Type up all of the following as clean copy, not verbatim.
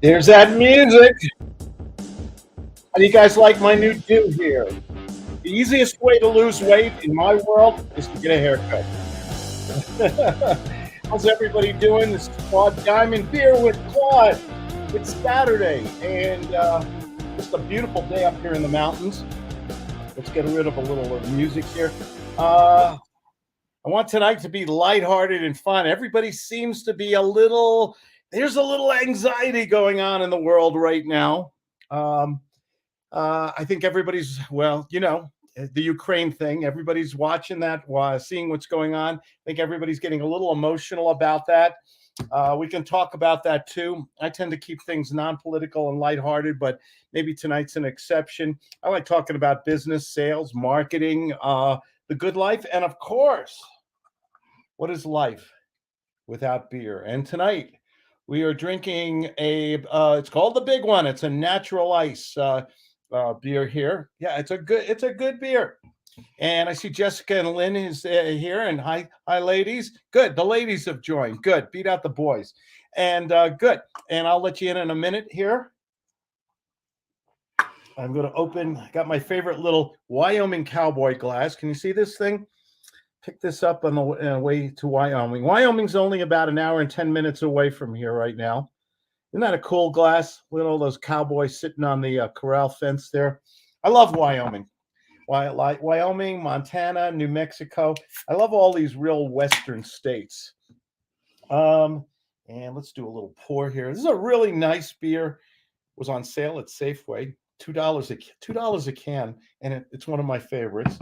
There's that music. How do you guys like my new do here? The easiest way to lose weight in my world is to get a haircut. How's everybody doing? This is Claude Diamond Beer with Claude. It's Saturday and just a beautiful day up here in the mountains. Let's get rid of a little music here. I want tonight to be lighthearted and fun. Everybody seems to be there's a little anxiety going on in the world right now. Um, I think everybody's, the Ukraine thing, everybody's watching that, seeing what's going on. I think everybody's getting a little emotional about that. We can talk about that too. I tend to keep things non-political and lighthearted, but maybe tonight's an exception. I like talking about business, sales, marketing, the good life, and of course, what is life without beer? And tonight we are drinking it's called the Big One. It's a natural ice beer here. Yeah, it's a good beer. And I see Jessica and Lynn is here. And hi, ladies. Good. The ladies have joined. Good. Beat out the boys. And good. And I'll let you in a minute here. I'm going to open. I got my favorite little Wyoming cowboy glass. Can you see this thing? Pick this up on the way to Wyoming. Wyoming's only about an hour and 10 minutes away from here right now. Isn't that a cool glass? Look at all those cowboys sitting on the corral fence there. I love Wyoming. Wyoming, Montana, New Mexico. I love all these real Western states. And let's do a little pour here. This is a really nice beer. It was on sale at Safeway. $2 a can, and it's one of my favorites.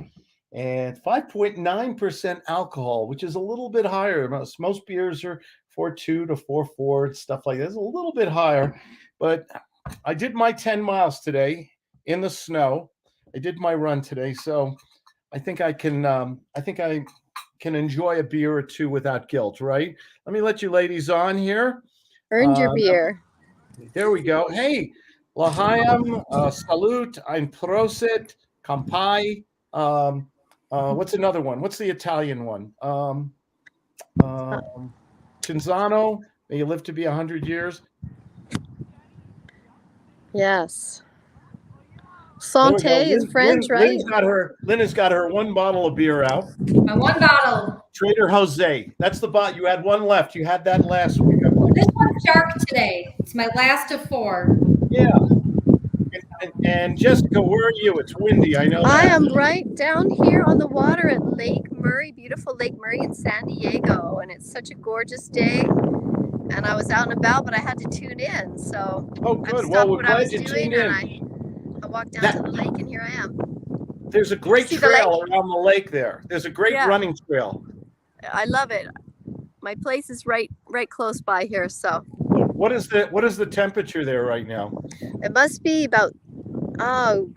And 5.9% alcohol, which is a little bit higher. Most beers are 4.2 to 4.4, stuff like that. It's a little bit higher, but I did my 10 miles today in the snow. I did my run today, so I think I can enjoy a beer or two without guilt, right? Let me let you ladies on here. Earned your beer. There we go. Hey, Lahayam, Salut, Ein Prosit, Kampai. What's another one? What's the Italian one? Cinzano, may you live to be 100 years. Yes. Santé is French, right? Lynn has got her one bottle of beer out. My one bottle. Trader Jose. That's the bottle. You had one left. You had that last week. This one's dark today. It's my last of 4. Yeah. And Jessica, where are you? It's windy. I know that. I am right down here on the water at Lake Murray, beautiful Lake Murray in San Diego. And it's such a gorgeous day. And I was out and about, but I had to tune in. So good. Well, we're glad you tuned in. I walked down to the lake, and here I am. There's a great trail around the lake there. There's a great running trail. I love it. My place is right close by here. So what is the temperature there right now? It must be about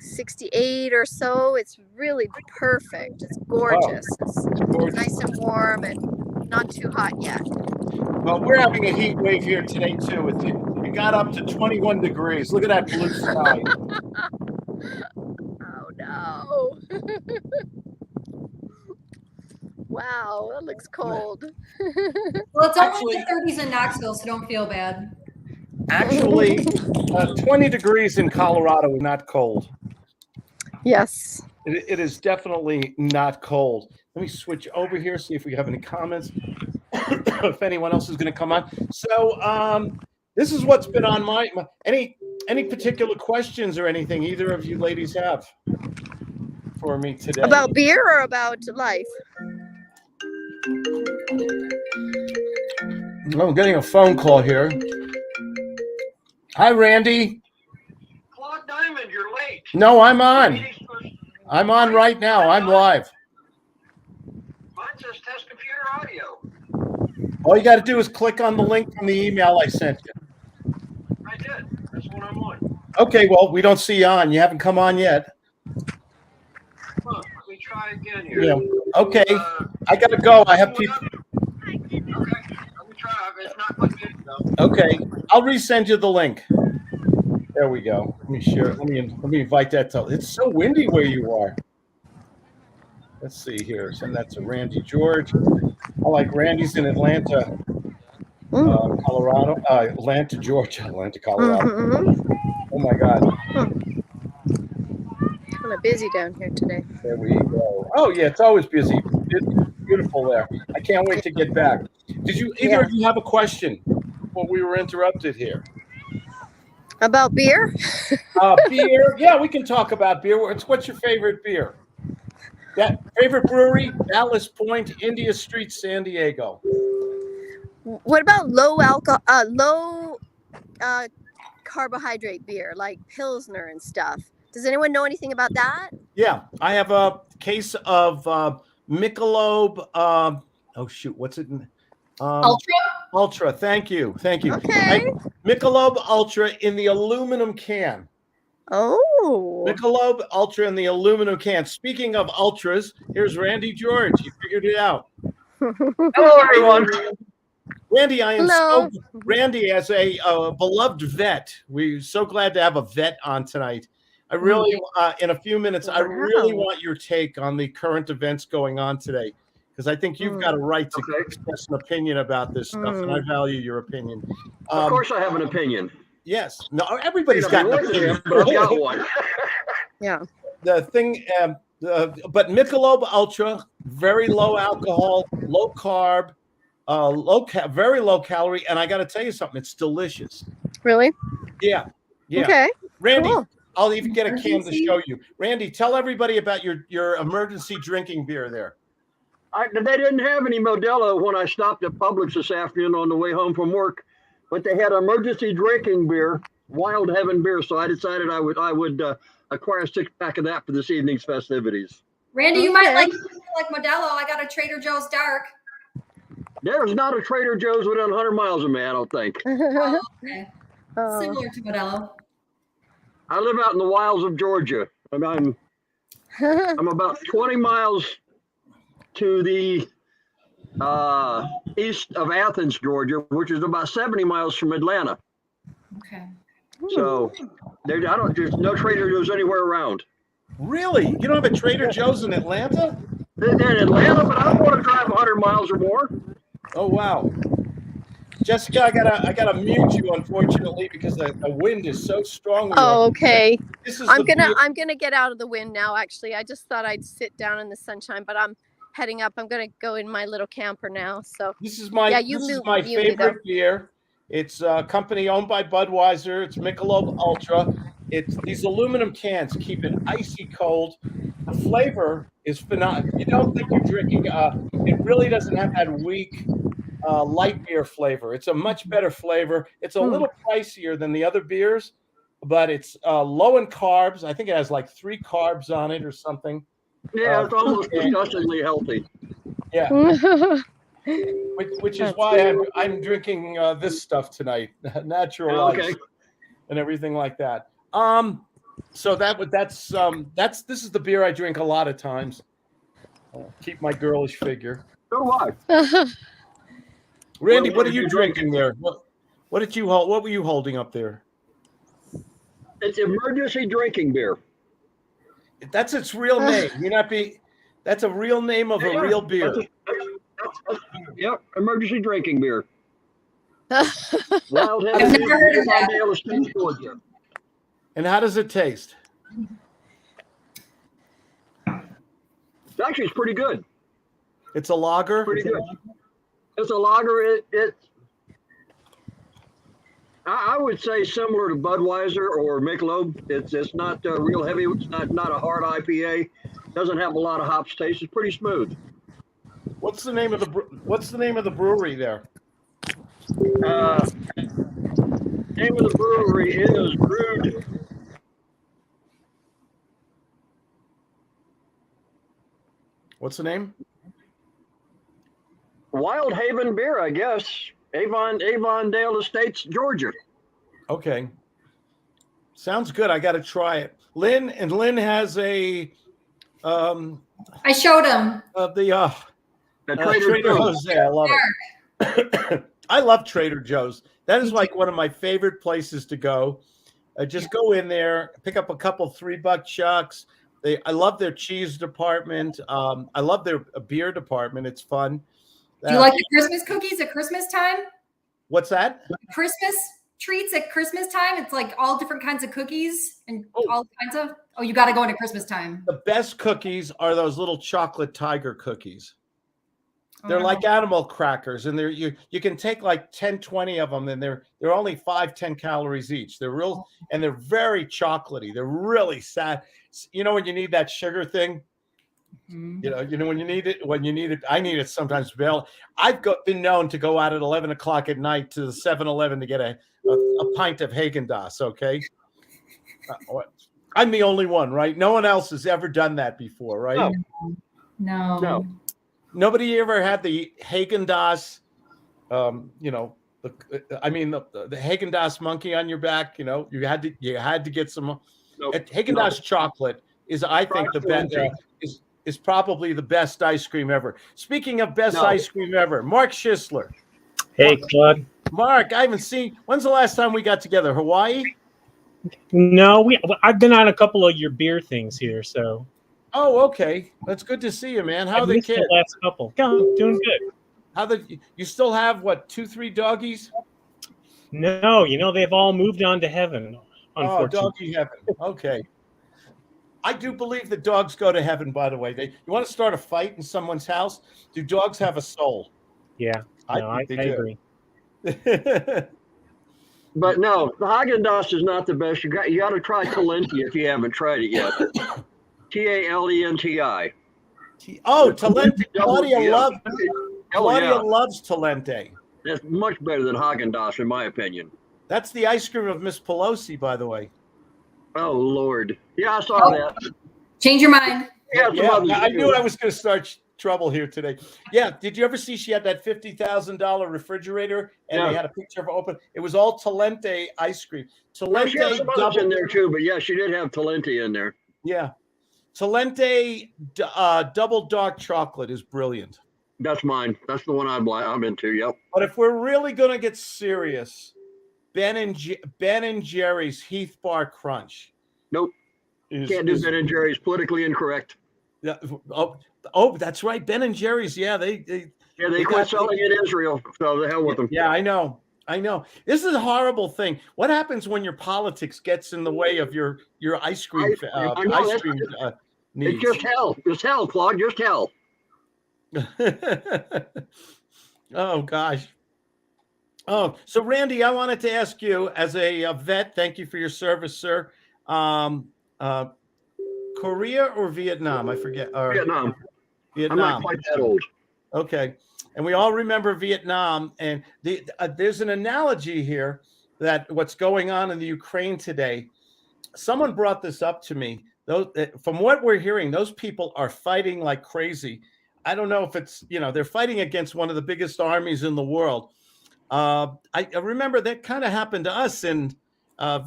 68 or so. It's really perfect. It's gorgeous. It's nice and warm and not too hot yet. Well, we're having a heat wave here today too. It got up to 21 degrees. Look at that blue sky. Oh no. Wow, that looks cold. Well, it's only the 30s in Knoxville, so don't feel bad. Actually, 20 degrees in Colorado is not cold. Yes. It is definitely not cold. Let me switch over here, see if we have any comments. If anyone else is going to come on. So this is what's been on my any particular questions or anything either of you ladies have for me today? About beer or about life? I'm getting a phone call here. Hi, Randy. Claude Diamond, you're late. No, I'm on. I'm on right now. I'm live. Mine says test computer audio. All you got to do is click on the link from the email I sent you. I did. That's what I'm on. Okay, well, we don't see you on. You haven't come on yet. Huh, let me try again here. Yeah. Okay. I got to go. I have people. Okay. Let me try. It's not like it, though. Okay. I'll resend you the link. There we go. Let me share. Let me invite that to. It's so windy where you are. Let's see here. Send that to Randy George. I like Randy's in Atlanta. Colorado, Atlanta, Georgia, Atlanta, Colorado. Mm-hmm. Oh my God. Kind of busy down here today. There we go. Oh yeah, it's always busy. It's beautiful there. I can't wait to get back. Did you either of you have a question before we were interrupted here? About beer? Beer. Yeah, we can talk about beer. What's your favorite beer? That favorite brewery, Ballast Point, India Street, San Diego. What about low alcohol, low carbohydrate beer like Pilsner and stuff? Does anyone know anything about that? Yeah, I have a case of Michelob. Oh shoot, what's it? Ultra. Ultra. Thank you. Okay. Michelob Ultra in the aluminum can. Oh. Michelob Ultra in the aluminum can. Speaking of ultras, here's Randy George. He figured it out. Hello, everyone. Randy, I am Hello. Randy, as a beloved vet, we're so glad to have a vet on tonight. I really, in a few minutes, I really want your take on the current events going on today, because I think you've got a right to express an opinion about this stuff, and I value your opinion. Of course, I have an opinion. Yes, no, everybody's got an opinion, but I've got one. Yeah. The thing, but Michelob Ultra, very low alcohol, low carb, very low calorie, and I got to tell you something, it's delicious. Really? Yeah. Okay. Randy, cool. I'll even get a can to show you. Randy, tell everybody about your emergency drinking beer there. They didn't have any Modelo when I stopped at Publix this afternoon on the way home from work, but they had emergency drinking beer, Wild Heaven beer. So I decided I would acquire a 6-pack of that for this evening's festivities. Randy, you might like Modelo. I got a Trader Joe's Dark. There's not a Trader Joe's within 100 miles of me, I don't think. Oh, okay. Similar to Modelo. I live out in the wilds of Georgia, and I'm about 20 miles to the east of Athens, Georgia, which is about 70 miles from Atlanta. Okay. So there's no Trader Joe's anywhere around. Really? You don't have a Trader Joe's in Atlanta? They're in Atlanta, but I don't want to drive 100 miles or more. Oh wow. Jessica, I gotta mute you, unfortunately, because the wind is so strong. Okay. This is I'm gonna get out of the wind now. Actually, I just thought I'd sit down in the sunshine, but I'm heading up. I'm gonna go in my little camper now. So this is my favorite beer. It's a company owned by Budweiser. It's Michelob Ultra. It's these aluminum cans keep it icy cold. The flavor is phenomenal. You don't think you're drinking. It really doesn't have that weak light beer flavor. It's a much better flavor. It's a little pricier than the other beers, but it's low in carbs. I think it has like 3 carbs on it or something. Yeah, it's almost disgustingly healthy. Yeah. Which is why I'm drinking this stuff tonight, natural ice and everything like that. So this is the beer I drink a lot of times. Keep my girlish figure. So do I. Randy, what are you drinking there? What did you hold? What were you holding up there? It's emergency drinking beer. That's its real name. That's a real name of a real beer. Yep, emergency drinking beer. Wild Heaven beer, Georgia. And how does it taste? Actually, it's pretty good. It's a lager. Pretty good. It's a lager. I would say similar to Budweiser or Michelob. It's not real heavy. It's not a hard IPA. Doesn't have a lot of hops taste. It's pretty smooth. What's the name of the brewery there? Name of the brewery is Brewed. What's the name? Wild Haven Beer, I guess. Avondale Estates, Georgia. Okay. Sounds good. I got to try it. Lynn has a. I showed him. The Trader Joe's. I love it. I love Trader Joe's. That is like one of my favorite places to go. Just go in there, pick up a couple $3 chucks. I love their cheese department. I love their beer department. It's fun. Do you like the Christmas cookies at Christmas time? What's that? Christmas treats at Christmas time. It's like all different kinds of cookies and all kinds of. Oh, you got to go into Christmas time. The best cookies are those little chocolate tiger cookies. They're Oh, like animal crackers, and you can take like 10, 20 of them, and they're only 5-10 calories each. They're real, and they're very chocolatey. They're really sad. You know when you need that sugar thing. You know when you need it. I need it sometimes. Bill, been known to go out at 11 o'clock at night to the 7-Eleven to get a pint of Haagen-Dazs. Okay, I'm the only one, right? No one else has ever done that before, right? No. Nobody ever had the Haagen-Dazs. The Haagen-Dazs monkey on your back. You know, you had to get some. Nope. Haagen-Dazs chocolate is, I think, the best. Is probably the best ice cream ever. Speaking of best ice cream ever, Mark Schisler. Hey, Claude. Mark, I haven't seen. When's the last time we got together? Hawaii? No, I've been on a couple of your beer things here, so. Oh, okay. That's good to see you, man. How are the kids? The last couple. Doing good. You still have what, 2-3 doggies? No, they've all moved on to heaven. Oh, doggy heaven. Okay. I do believe that dogs go to heaven, by the way. You want to start a fight in someone's house? Do dogs have a soul? Yeah, I agree. But no, the Haagen-Dazs is not the best. You got to try Talenti if you haven't tried it yet. Talenti. Oh, Talenti. Claudia loves Talenti. That's much better than Haagen-Dazs, in my opinion. That's the ice cream of Miss Pelosi, by the way. Oh, Lord. Yeah, I saw that. Change your mind. Yeah, I knew I was going to start trouble here today. Yeah, did you ever see she had that $50,000 refrigerator and they had a picture of it open? It was all Talenti ice cream. Talenti she had some others in there too, but yeah, she did have Talenti in there. Yeah. Talenti double dark chocolate is brilliant. That's mine. That's the one I'm into, yep. But if we're really going to get serious, Ben and Jerry's Heath Bar Crunch. Nope. Can't do Ben and Jerry's. Politically incorrect. Yeah. Oh, that's right. Ben and Jerry's. Yeah, they quit selling in Israel. So the hell with them. Yeah, I know. This is a horrible thing. What happens when your politics gets in the way of your ice cream? Needs? It's just hell. It's hell, Claude. Just hell. Oh gosh. Oh, so Randy, I wanted to ask you, as a vet, thank you for your service, sir. Korea or Vietnam? I forget. Vietnam. I'm not quite that old. Okay, and we all remember Vietnam. And there's an analogy here that what's going on in the Ukraine today. Someone brought this up to me. From what we're hearing, those people are fighting like crazy. I don't know if it's they're fighting against one of the biggest armies in the world. I remember that kind of happened to us in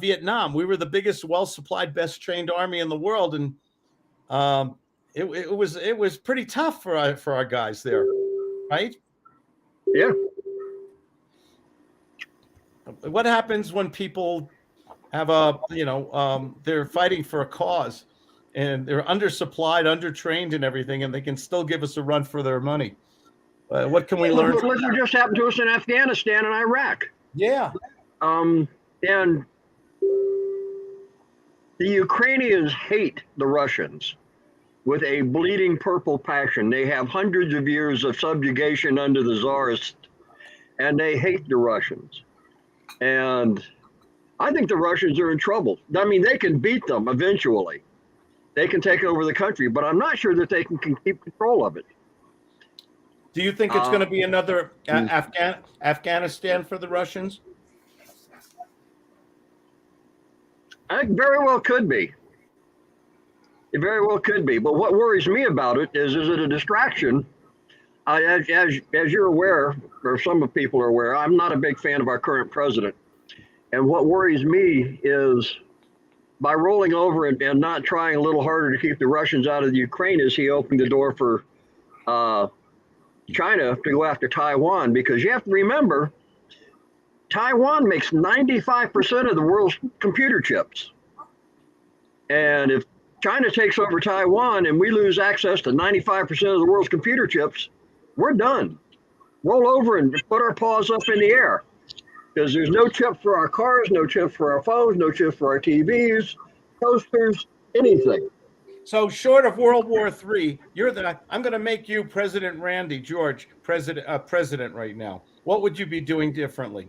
Vietnam. We were the biggest, well-supplied, best-trained army in the world, and it was pretty tough for our guys there, right? Yeah. What happens when people have they're fighting for a cause, and they're undersupplied, undertrained, and everything, and they can still give us a run for their money? What can we learn? Look what just happened to us in Afghanistan and Iraq. Yeah. And the Ukrainians hate the Russians with a bleeding purple passion. They have hundreds of years of subjugation under the Tsarist, and they hate the Russians. And I think the Russians are in trouble. I mean, they can beat them eventually. They can take over the country, but I'm not sure that they can keep control of it. Do you think it's going to be another Afghanistan for the Russians? I think very well could be. It very well could be. But what worries me about it is it a distraction? As you're aware, or some of people are aware, I'm not a big fan of our current president. And what worries me is by rolling over and not trying a little harder to keep the Russians out of the Ukraine, is he opened the door for China to go after Taiwan? Because you have to remember, Taiwan makes 95% of the world's computer chips. And if China takes over Taiwan and we lose access to 95% of the world's computer chips, we're done. Roll over and put our paws up in the air. because there's no chips for our cars, no chips for our phones, no chips for our TVs, toasters, anything. So short of World War III, I'm going to make you President Randy George, president right now. What would you be doing differently?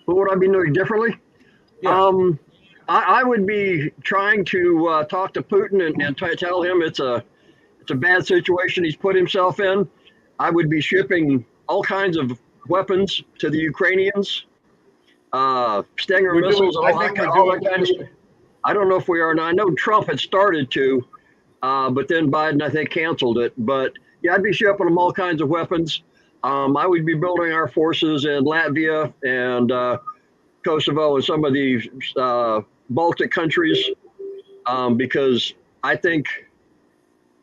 What would I be doing differently? Yeah. I would be trying to talk to Putin and tell him it's a bad situation he's put himself in. I would be shipping all kinds of weapons to the Ukrainians, Stinger missiles, all that kind of stuff. I don't know if we are now. I know Trump had started to, but then Biden, I think, canceled it. But yeah, I'd be shipping them all kinds of weapons. I would be building our forces in Latvia and Kosovo and some of the Baltic countries, because I think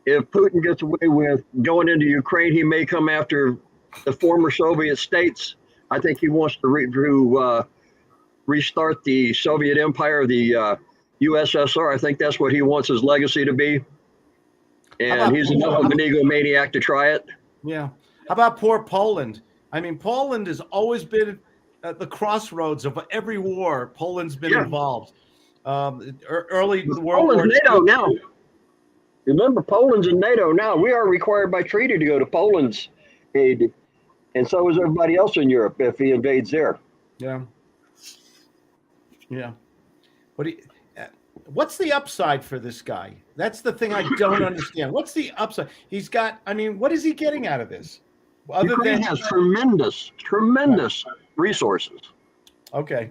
if Putin gets away with going into Ukraine, he may come after the former Soviet states. I think he wants to restart the Soviet Empire, the USSR. I think that's what he wants his legacy to be. And he's enough of an egomaniac to try it. Yeah. How about poor Poland? I mean, Poland has always been at the crossroads of every war. Poland's been involved. Early World War II. NATO now. Remember, Poland's in NATO now. We are required by treaty to go to Poland's aid, and so is everybody else in Europe if he invades there. Yeah. Yeah. What's the upside for this guy? That's the thing I don't understand. What's the upside? He's got, I mean, what is he getting out of this? Ukraine has tremendous resources. Okay.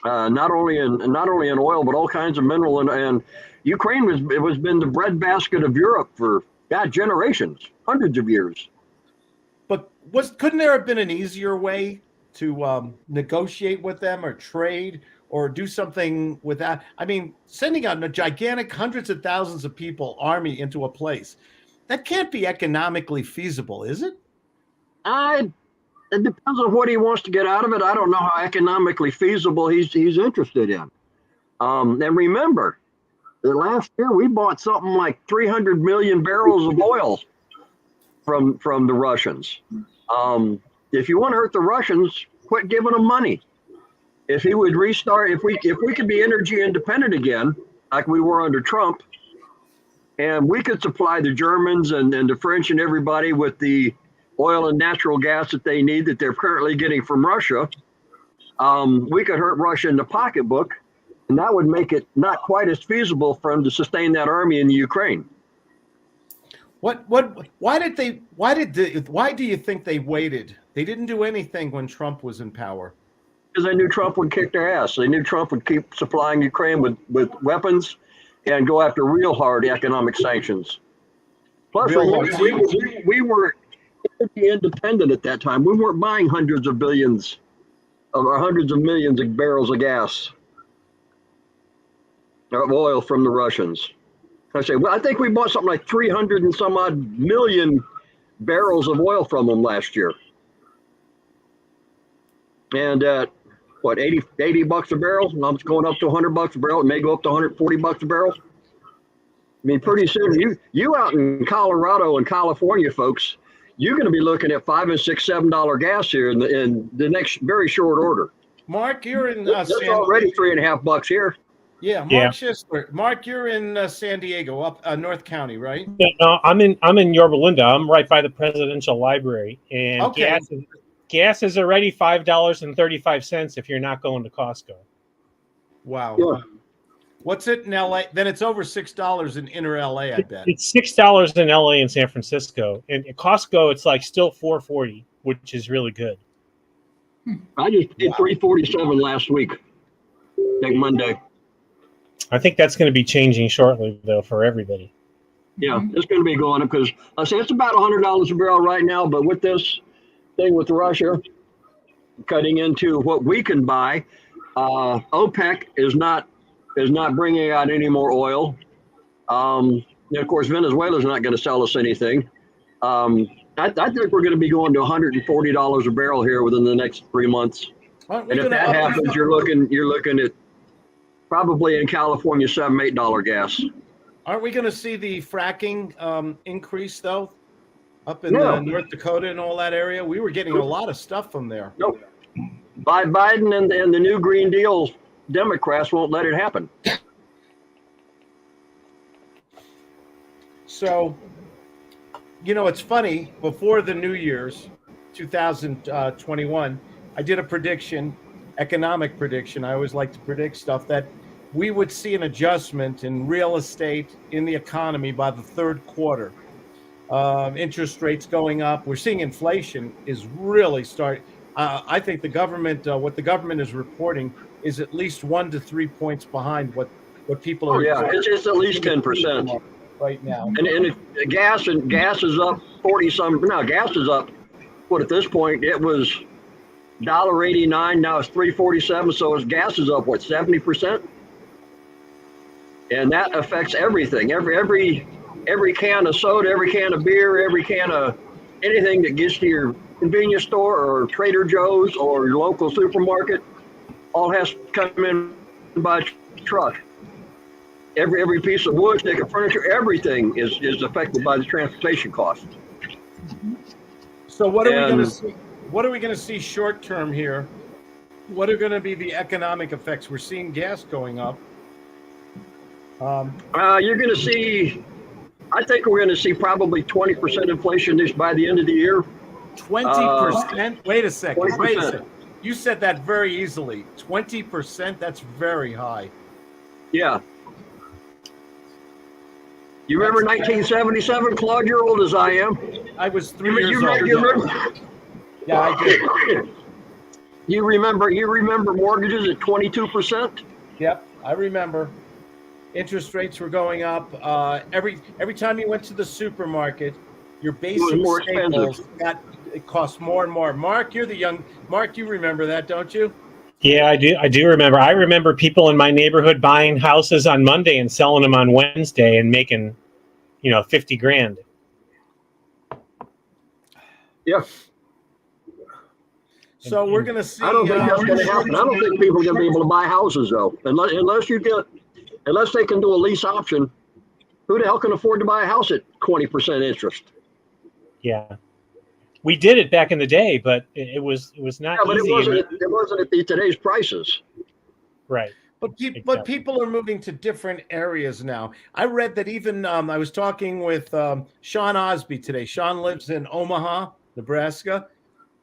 Not only in oil, but all kinds of mineral, and Ukraine was been the breadbasket of Europe for generations, hundreds of years. But couldn't there have been an easier way to negotiate with them or trade or do something with that? I mean, sending out a gigantic hundreds of thousands of people army into a place, that can't be economically feasible, is it? It depends on what he wants to get out of it. I don't know how economically feasible he's interested in. And remember, that last year we bought something like 300 million barrels of oil from the Russians. If you want to hurt the Russians, quit giving them money. If he would restart, if we could be energy independent again, like we were under Trump, and we could supply the Germans and the French and everybody with the oil and natural gas that they need that they're currently getting from Russia, we could hurt Russia in the pocketbook, and that would make it not quite as feasible for them to sustain that army in the Ukraine. Why do you think they waited? They didn't do anything when Trump was in power. Because they knew Trump would kick their ass. They knew Trump would keep supplying Ukraine with weapons and go after real hard economic sanctions. Plus, we were independent at that time. We weren't buying hundreds of millions of barrels of gas of oil from the Russians. I think we bought something like 300 and some odd million barrels of oil from them last year. And what, 80 bucks a barrel? Now it's going up to $100 a barrel. It may go up to $140 a barrel. I mean, pretty soon, you out in Colorado and California, folks, you're going to be looking at $5 and $6, $7 gas here in the next very short order. Mark, you're in. That's already $3.50 here. Yeah, Mark Schisler. Mark, you're in San Diego, up North County, right? No, I'm in Yorba Linda. I'm right by the Presidential Library, and gas is already $5.35 if you're not going to Costco. Wow. Yeah. What's it in LA? Then it's over $6 in inner LA, I bet. It's $6 in LA and San Francisco, and at Costco it's like still $4.40, which is really good. I just did $3.47 last week, like Monday. I think that's going to be changing shortly, though, for everybody. Yeah, it's going to be going up because I say it's about $100 a barrel right now. But with this thing with Russia cutting into what we can buy, OPEC is not bringing out any more oil. And of course, Venezuela's not going to sell us anything. I think we're going to be going to $140 a barrel here within the next 3 months. And if that happens, you're looking at probably in California $7-8 gas. Aren't we going to see the fracking increase though? up in North Dakota and all that area. We were getting a lot of stuff from there. Nope. Biden and the new Green Deal Democrats won't let it happen. So, it's funny. Before the New Year's, 2021, I did a prediction, economic prediction. I always like to predict stuff that we would see an adjustment in real estate, in the economy by the third quarter. Interest rates going up. We're seeing inflation is really starting. I think the government, what the government is reporting, is at least 1 to 3 points behind what people are. Oh yeah, it's at least 10% right now. And gas is up 40 some. Now gas is up. What at this point it was $1.89. Now it's $3.47. So gas is up 70%, and that affects everything. Every can of soda, every can of beer, every can of anything that gets to your convenience store or Trader Joe's or your local supermarket, all has to come in by truck. Every piece of wood, stick of furniture, everything is affected by the transportation cost. So what are we going to see? What are we going to see short term here? What are going to be the economic effects? We're seeing gas going up. You're going to see. I think we're going to see probably 20% inflation by the end of the year. 20%? Wait a second. 20%. Wait a second. You said that very easily. 20%? That's very high. Yeah. You remember 1977, Claude? You're old as I am. I was 3 years old. You remember? Yeah, I did. You remember mortgages at 22%? Yep, I remember. Interest rates were going up. Every time you went to the supermarket, your basic staples it cost more and more. Mark, you're the young Mark. You remember that, don't you? Yeah, I do. I do remember. I remember people in my neighborhood buying houses on Monday and selling them on Wednesday and making, $50,000. Yeah. So we're going to see. I don't think that's going to happen. I don't think people are going to be able to buy houses though, unless they can do a lease option. Who the hell can afford to buy a house at 20% interest? Yeah. We did it back in the day, but it was not easy. It wasn't at today's prices. Right. But people are moving to different areas now. I read that even I was talking with Sean Osby today. Sean lives in Omaha, Nebraska.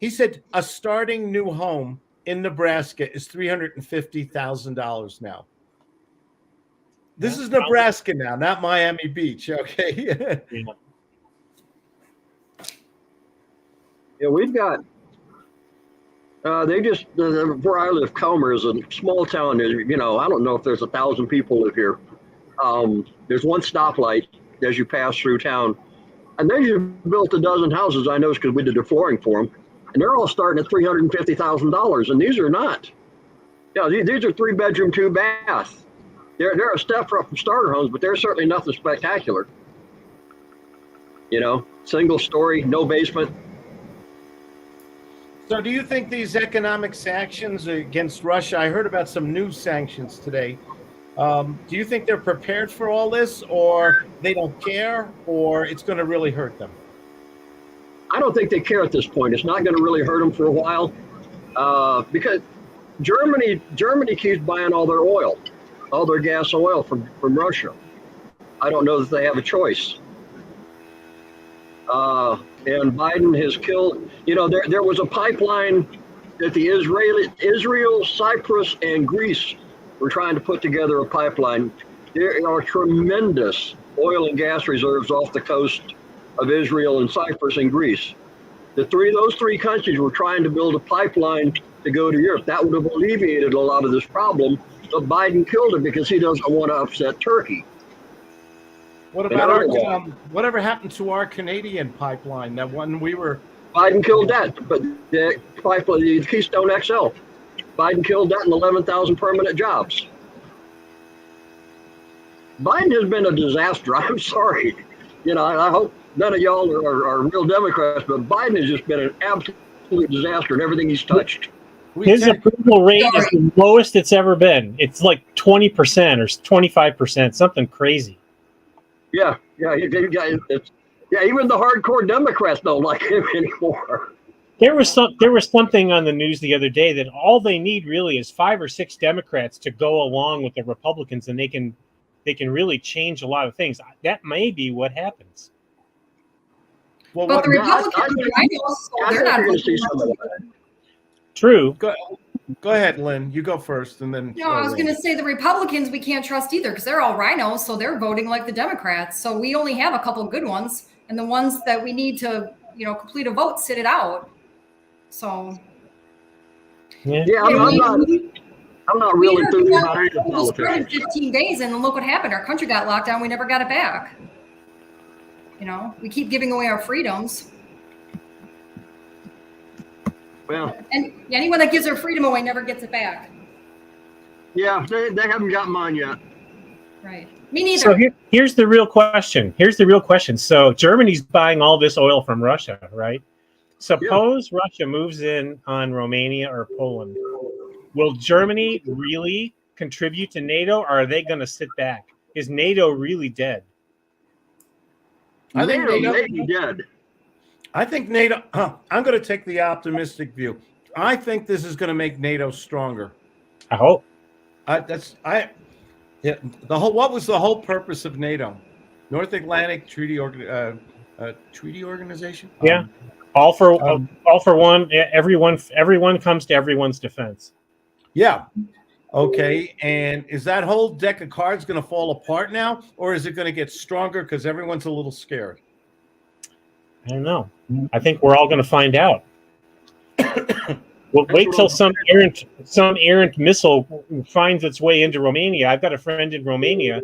He said a starting new home in Nebraska is $350,000 now. This is Nebraska now, not Miami Beach. Okay. Yeah. Yeah, we've got. Where I live, Comer is a small town. I don't know if there's 1,000 people live here. There's one stoplight as you pass through town, and they just built a dozen houses. I know because we did the flooring for them, and they're all starting at $350,000. And these are not. These are 3-bedroom, 2-bath. They're a step up from starter homes, but they're certainly nothing spectacular. Single story, no basement. So do you think these economic sanctions against Russia, I heard about some new sanctions today. Do you think they're prepared for all this, or they don't care, or it's going to really hurt them? I don't think they care at this point. It's not going to really hurt them for a while because Germany keeps buying all their oil, all their gas oil from Russia. I don't know that they have a choice. And Biden has killed, there was a pipeline that the Israel, Cyprus, and Greece were trying to put together a pipeline. There are tremendous oil and gas reserves off the coast of Israel and Cyprus and Greece. Those three countries were trying to build a pipeline to go to Europe. That would have alleviated a lot of this problem, but Biden killed it because he doesn't want to upset Turkey. What about whatever happened to our Canadian pipeline? That one we were. Biden killed that, but the pipeline, the Keystone XL, Biden killed that and 11,000 permanent jobs. Biden has been a disaster. I'm sorry. I hope none of y'all are real Democrats, but Biden has just been an absolute disaster in everything he's touched. His approval rate is the lowest it's ever been. It's like 20% or 25%, something crazy. Yeah. Yeah, even the hardcore Democrats don't like him anymore. There was something on the news the other day that all they need really is 5 or 6 Democrats to go along with the Republicans, and they can really change a lot of things. That may be what happens. Well, But the Yeah, I Republicans, think- I know, so I they're think not you're going to see voting some of much. that. True. Go ahead, Lynn. You go first, and then. No, I was going to say the Republicans we can't trust either because they're all rhinos, so they're voting like the Democrats. So we only have a couple good ones, and the ones that we need to, complete a vote, sit it out. So Yeah. Yeah, I'm not real enthused about any of the it was politicians. 15 days, and then look what happened. Our country got locked down. We never got it back. We keep giving away our freedoms. Well, And anyone that gives their freedom away never gets it back. yeah, they haven't got mine yet. Right. Me neither. So here's the real question. So Germany's buying all this oil from Russia, right? Suppose Russia moves in on Romania or Poland. Will Germany really contribute to NATO, or are they going to sit back? Is NATO really dead? I think NATO may be dead. I think NATO. I'm going to take the optimistic view. I think this is going to make NATO stronger. I hope. What was the whole purpose of NATO? North Atlantic Treaty Organization. Yeah, all for one. Everyone comes to everyone's defense. Yeah. Okay. And is that whole deck of cards going to fall apart now, or is it going to get stronger because everyone's a little scared? I don't know. I think we're all going to find out. Well, wait till some errant missile finds its way into Romania. I've got a friend in Romania.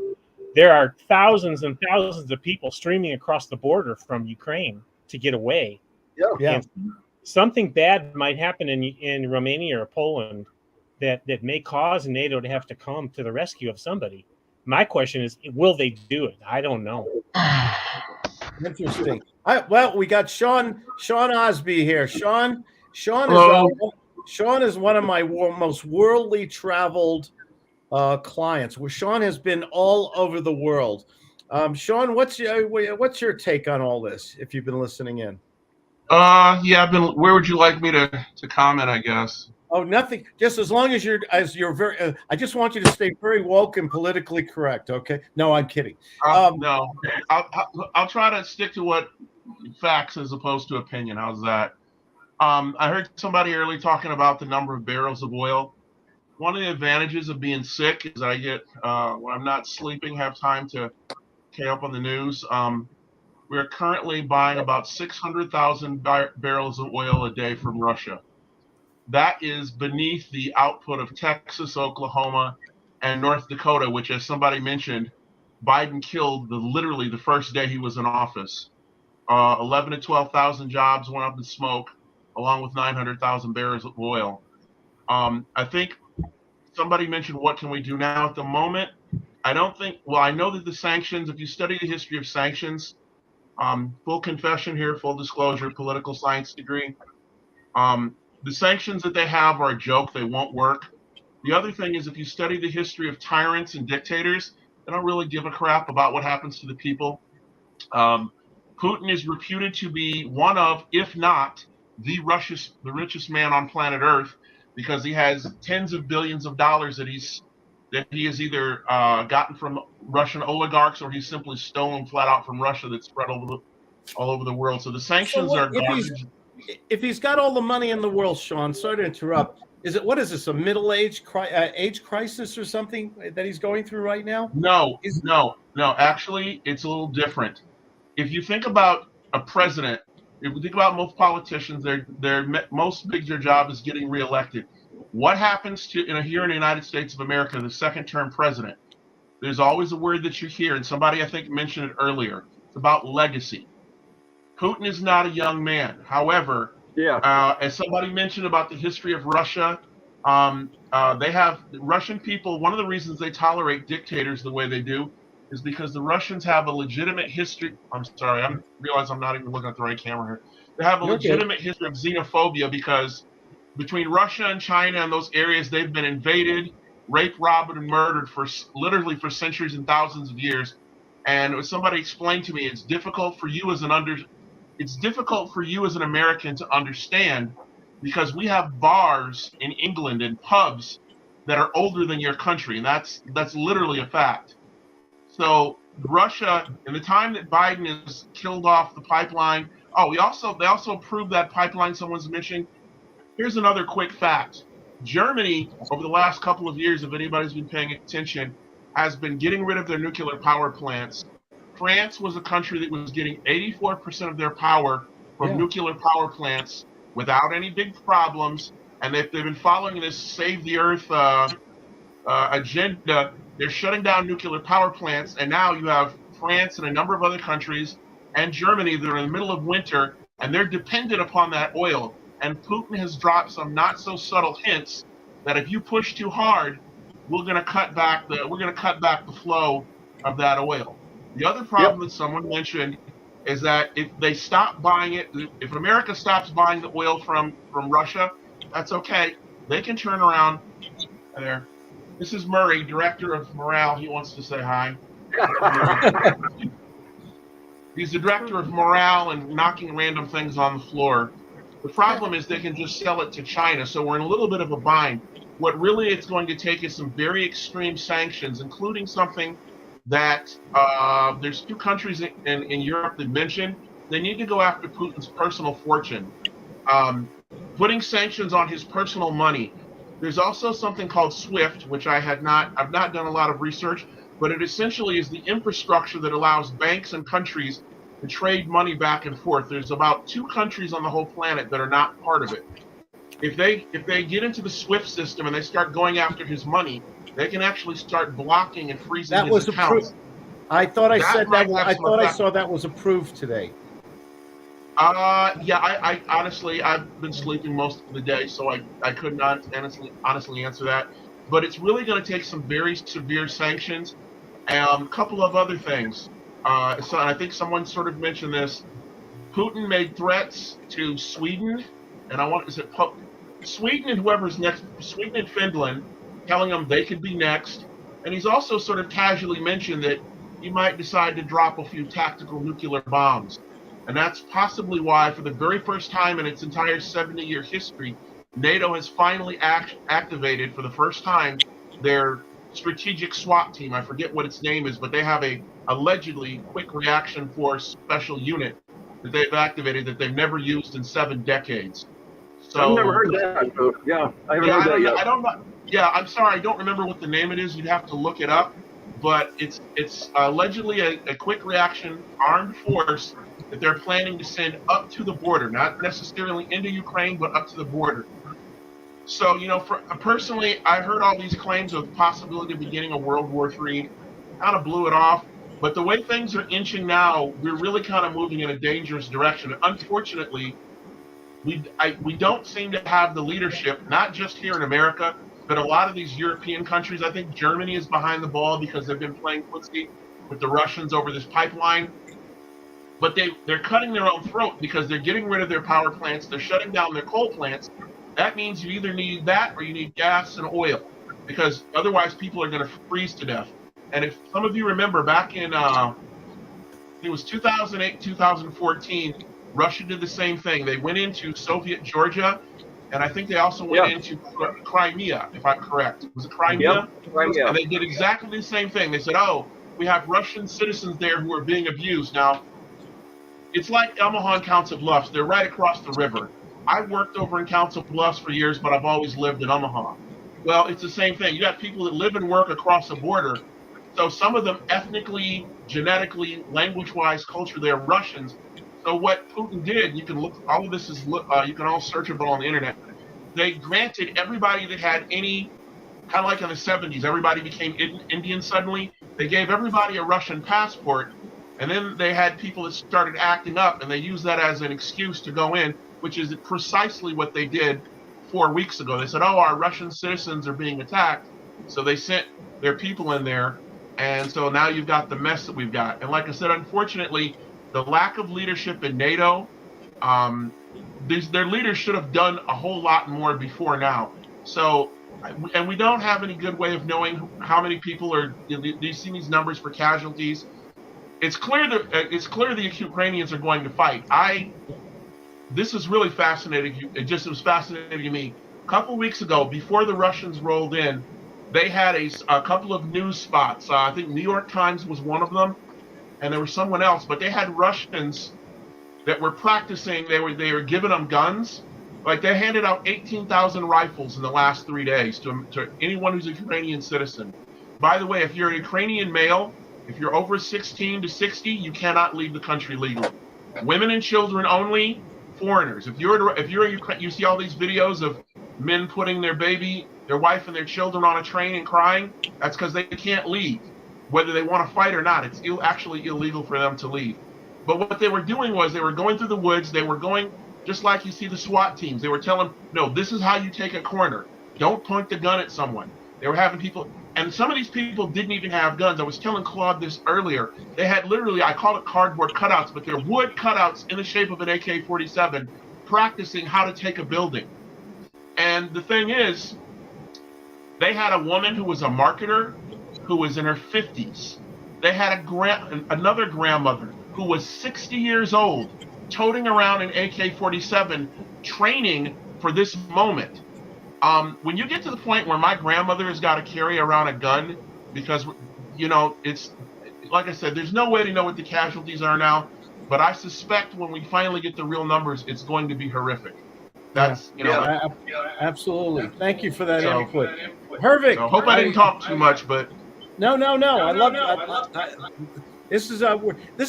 There are thousands and thousands of people streaming across the border from Ukraine to get away. Yeah. And something bad might happen in Romania or Poland that may cause NATO to have to come to the rescue of somebody. My question is, will they do it? I don't know. Interesting. We got Sean Osby here. Sean is one of my most worldly traveled clients. Where Sean has been all over the world. Sean, what's your take on all this? If you've been listening in. Yeah, I've been. Where would you like me to comment? I guess. Oh, nothing. Just as long as you're very. I just want you to stay very woke and politically correct. Okay? No, I'm kidding. No, I'll try to stick to what facts as opposed to opinion. How's that? I heard somebody earlier talking about the number of barrels of oil. One of the advantages of being sick is I get when I'm not sleeping, have time to stay up on the news. We're currently buying about 600,000 barrels of oil a day from Russia. That is beneath the output of Texas, Oklahoma, and North Dakota, which, as somebody mentioned, Biden killed literally the first day he was in office. 11 to 12,000 jobs went up in smoke, along with 900,000 barrels of oil. I think somebody mentioned, what can we do now at the moment? I know that the sanctions, if you study the history of sanctions, full confession here, full disclosure, political science degree, the sanctions that they have are a joke. They won't work. The other thing is, if you study the history of tyrants and dictators, they don't really give a crap about what happens to the people. Putin is reputed to be one of, if not the richest man on planet Earth, because he has tens of billions of dollars that he has either gotten from Russian oligarchs, or he's simply stolen flat out from Russia, that's spread all over the world. So the sanctions are garbage. If he's got all the money in the world, Sean, sorry to interrupt. What is this, a middle-age age crisis or something that he's going through right now? No. Actually, it's a little different. If you think about a president, if you think about most politicians, most big their job is getting reelected. What happens to here in the United States of America, the second-term president? There's always a word that you hear, and somebody I think mentioned it earlier. It's about legacy. Putin is not a young man. However, as somebody mentioned about the history of Russia, they have Russian people. One of the reasons they tolerate dictators the way they do is because the Russians have a legitimate history. I'm sorry, I realize I'm not even looking at the right camera here. They have a legitimate history of xenophobia because between Russia and China and those areas, they've been invaded, raped, robbed, and murdered literally for centuries and thousands of years. And somebody explained to me, it's difficult for you as an American to understand, because we have bars in England and pubs that are older than your country, and that's literally a fact. So Russia, in the time that Biden has killed off the pipeline, they also approved that pipeline someone's mentioning. Here's another quick fact. Germany, over the last couple of years, if anybody's been paying attention, has been getting rid of their nuclear power plants. France was a country that was getting 84% of their power from nuclear power plants without any big problems. And they've been following this Save the Earth agenda. They're shutting down nuclear power plants. And now you have France and a number of other countries and Germany that are in the middle of winter, and they're dependent upon that oil. And Putin has dropped some not so subtle hints that if you push too hard, we're going to cut back the flow of that oil. The other problem that someone mentioned is that if they stop buying it, if America stops buying the oil from Russia, that's okay. They can turn around. There. This is Murray, director of morale. He wants to say hi. He's the director of morale and knocking random things on the floor. The problem is they can just sell it to China, so we're in a little bit of a bind. What really it's going to take is some very extreme sanctions, including something that there's two countries in Europe that mentioned they need to go after Putin's personal fortune, putting sanctions on his personal money. There's also something called SWIFT, which I've not done a lot of research, but it essentially is the infrastructure that allows banks and countries to trade money back and forth. There's about 2 countries on the whole planet that are not part of it. If they get into the SWIFT system and they start going after his money, they can actually start blocking and freezing his accounts. I thought I saw that was approved today. I honestly, I've been sleeping most of the day, so I could not honestly answer that. But it's really going to take some very severe sanctions. A couple of other things. So I think someone sort of mentioned this. Putin made threats to Sweden, and Sweden and whoever's next, Sweden and Finland, telling them they could be next. And he's also sort of casually mentioned that he might decide to drop a few tactical nuclear bombs. And that's possibly why, for the very first time in its entire 70-year history, NATO has finally activated, for the first time, their strategic SWAT team. I forget what its name is, but they have a allegedly quick reaction force special unit that they've activated that they've never used in 7 decades. So I've never heard that. So, I haven't heard that yet. I don't know. Yeah, I'm sorry, I don't remember what the name it is. You'd have to look it up. But it's allegedly a quick reaction armed force that they're planning to send up to the border, not necessarily into Ukraine, but up to the border. So, personally, I heard all these claims of possibility of beginning of World War III, kind of blew it off. But the way things are inching now, we're really kind of moving in a dangerous direction. Unfortunately, we don't seem to have the leadership, not just here in America, but a lot of these European countries. I think Germany is behind the ball because they've been playing footsie with the Russians over this pipeline. But they're cutting their own throat because they're getting rid of their power plants. They're shutting down their coal plants. That means you either need that or you need gas and oil, because otherwise people are going to freeze to death. And if some of you remember back in, it was 2008, 2014, Russia did the same thing. They went into Soviet Georgia, and I think they also went into Crimea, if I'm correct. Was it Crimea? Yep. Crimea. And they did exactly the same thing. They said, we have Russian citizens there who are being abused. Now, it's like Omaha and Council Bluffs. They're right across the river. I worked over in Council Bluffs for years, but I've always lived in Omaha. Well, it's the same thing. You got people that live and work across the border. So some of them ethnically, genetically, language-wise, culture, they're Russians. So what Putin did, you can look, all of this is, you can all searchable on the internet. They granted everybody that had any, kind of like in the 70s, everybody became Indian suddenly. They gave everybody a Russian passport. And then they had people that started acting up, and they used that as an excuse to go in, which is precisely what they did 4 weeks ago. They said, our Russian citizens are being attacked. So they sent their people in there. And so now you've got the mess that we've got. And like I said, unfortunately, the lack of leadership in NATO, their leaders should have done a whole lot more before now. So, and we don't have any good way of knowing how many people are, you've seen these numbers for casualties. it's clear that the Ukrainians are going to fight. This is really fascinating. It was fascinating to me. A couple weeks ago, before the Russians rolled in, they had a couple of news spots. I think New York Times was one of them, and there was someone else. But they had Russians that were practicing. They were giving them guns. Like they handed out 18,000 rifles in the last 3 days to anyone who's a Ukrainian citizen. By the way, if you're a Ukrainian male, if you're over 16 to 60, you cannot leave the country legally. Women and children only. Foreigners. If you're in Ukraine, you see all these videos of men putting their wife and their children on a train and crying. That's because they can't leave, whether they want to fight or not. It's actually illegal for them to leave. But what they were doing was they were going through the woods. They were going just like you see the SWAT teams. They were telling, no, this is how you take a corner. Don't point the gun at someone. They were having people, and some of these people didn't even have guns. I was telling Claude this earlier. They had literally, I call it cardboard cutouts, but they're wood cutouts in the shape of an AK-47 practicing how to take a building. And the thing is, they had a woman who was a marketer who was in her 50s. They had another grandmother who was 60 years old toting around an AK-47 training for this moment. When you get to the point where my grandmother has got to carry around a gun because, it's like I said, there's no way to know what the casualties are now, but I suspect when we finally get the real numbers, it's going to be horrific. That's, absolutely. Thank you for that input. Hervik. I hope I didn't talk too much, but. No. I love this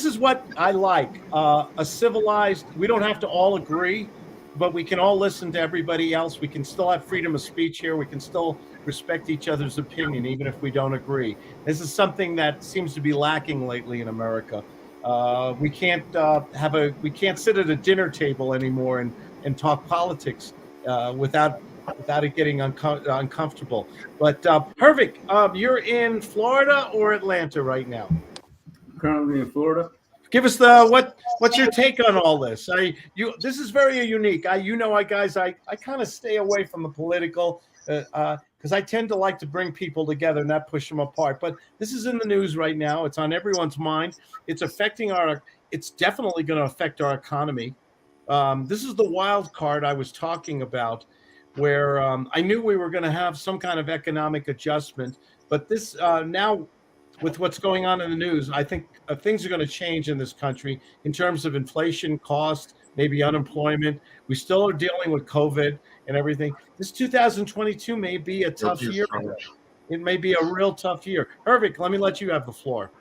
is what I like. A civilized, we don't have to all agree, but we can all listen to everybody else. We can still have freedom of speech here. We can still respect each other's opinion, even if we don't agree. This is something that seems to be lacking lately in America. We can't sit at a dinner table anymore and talk politics without it getting uncomfortable. But Hervik, you're in Florida or Atlanta right now? Currently in Florida. Give us what's your take on all this? This is very unique. Guys, I kind of stay away from the political because I tend to like to bring people together, not push them apart. But this is in the news right now. It's on everyone's mind. It's definitely going to affect our economy. This is the wild card I was talking about, where I knew we were going to have some kind of economic adjustment, but this now. With what's going on in the news, I think things are going to change in this country in terms of inflation, cost, maybe unemployment. We still are dealing with COVID and everything. This 2022 may be a tough year. It may be a real tough year. Hervik, let me let you have the floor.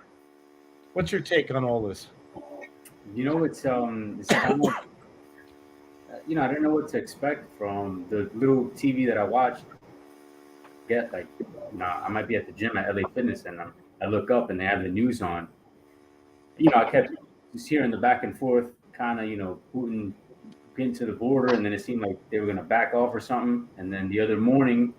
What's your take on all this? It's kind of, I don't know what to expect from the little TV that I watch. I might be at the gym at LA Fitness and I look up and they have the news on. I kept just hearing the back and forth, kind of, Putin getting to the border, and then it seemed like they were going to back off or something. And then the other morning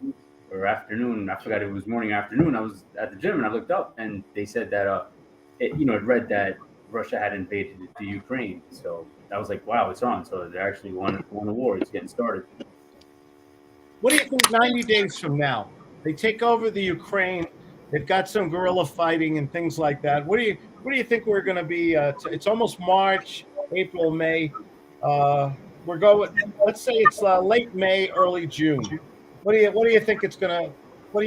or afternoon, I forgot if it was morning or afternoon, I was at the gym and I looked up and they said that, it read that Russia had invaded the Ukraine. So I was like, wow, it's on. So they're actually won a war. It's getting started. What do you think 90 days from now? They take over the Ukraine. They've got some guerrilla fighting and things like that. What do you think we're going to be? It's almost March, April, May. We're going. Let's say it's late May, early June. What do you think it's going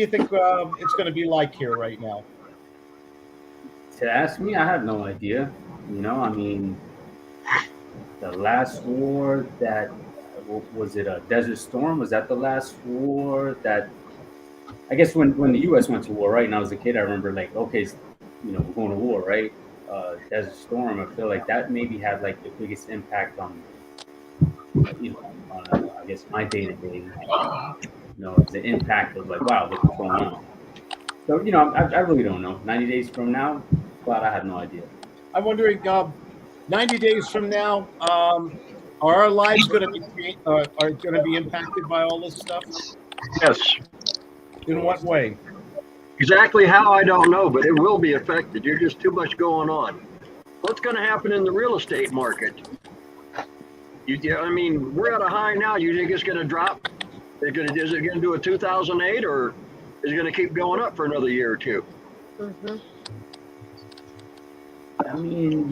to be like here right now? To ask me, I have no idea. The last war that was it a Desert Storm? Was that the last war that? I guess when the U.S. went to war, right? And I was a kid, I remember like, okay, we're going to war, right? Desert Storm. I feel like that maybe had like the biggest impact on, I guess my day to day. The impact of like, wow, what's going on? So I really don't know. 90 days from now, glad I have no idea. I'm wondering, 90 days from now, are our lives going to be impacted by all this stuff? Yes. In what way? Exactly how, I don't know, but it will be affected. There's just too much going on. What's going to happen in the real estate market? We're at a high now. You think it's going to drop? Is it going to do a 2008, or is it going to keep going up for another year or two? Mm-hmm. I mean,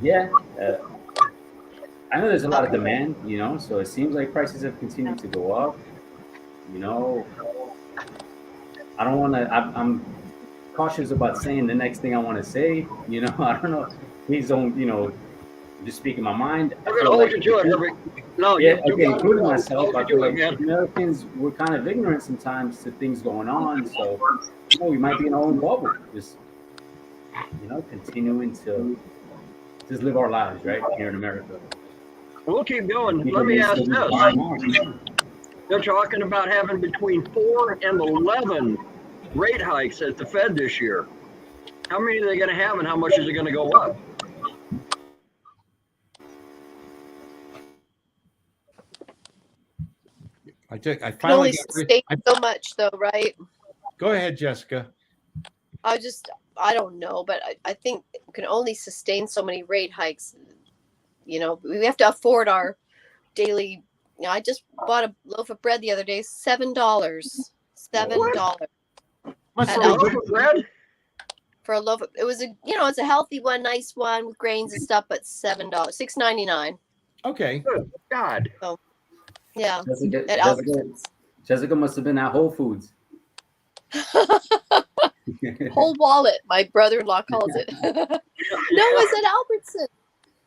yeah. I know there's a lot of demand, so it seems like prices have continued to go up. You know, I don't want to. I'm cautious about saying the next thing I want to say. I don't know. Please don't. Just speaking my mind. I I'm going to feel hold like you to it, Herbie. No, yeah, you okay, got it. including I'll myself. hold I you feel to it, like man. Americans we're kind of ignorant sometimes to things going on. So we might be in our own bubble. Just continuing to just live our lives right here in America. We'll keep going. People Let me may ask still be this. buying off. They're talking about having between 4 and 11 rate hikes at the Fed this year. How many are they going to have, and how much is it going to go up? I Can finally only sustain so much, though, right? Go ahead, Jessica. I don't know, but I think we can only sustain so many rate hikes. We have to afford our daily. I just bought a loaf of bread the other day, $7. $7 Must For at a Aldi loaf of bread? for a loaf. It was it's a healthy one, nice one with grains and stuff, but $7, $6.99. Okay. Good God. Yeah, Jessica, at Jessica, Albertsons. Jessica must have been at Whole Foods. Whole wallet, my brother-in-law calls it. No, it's at Albertsons.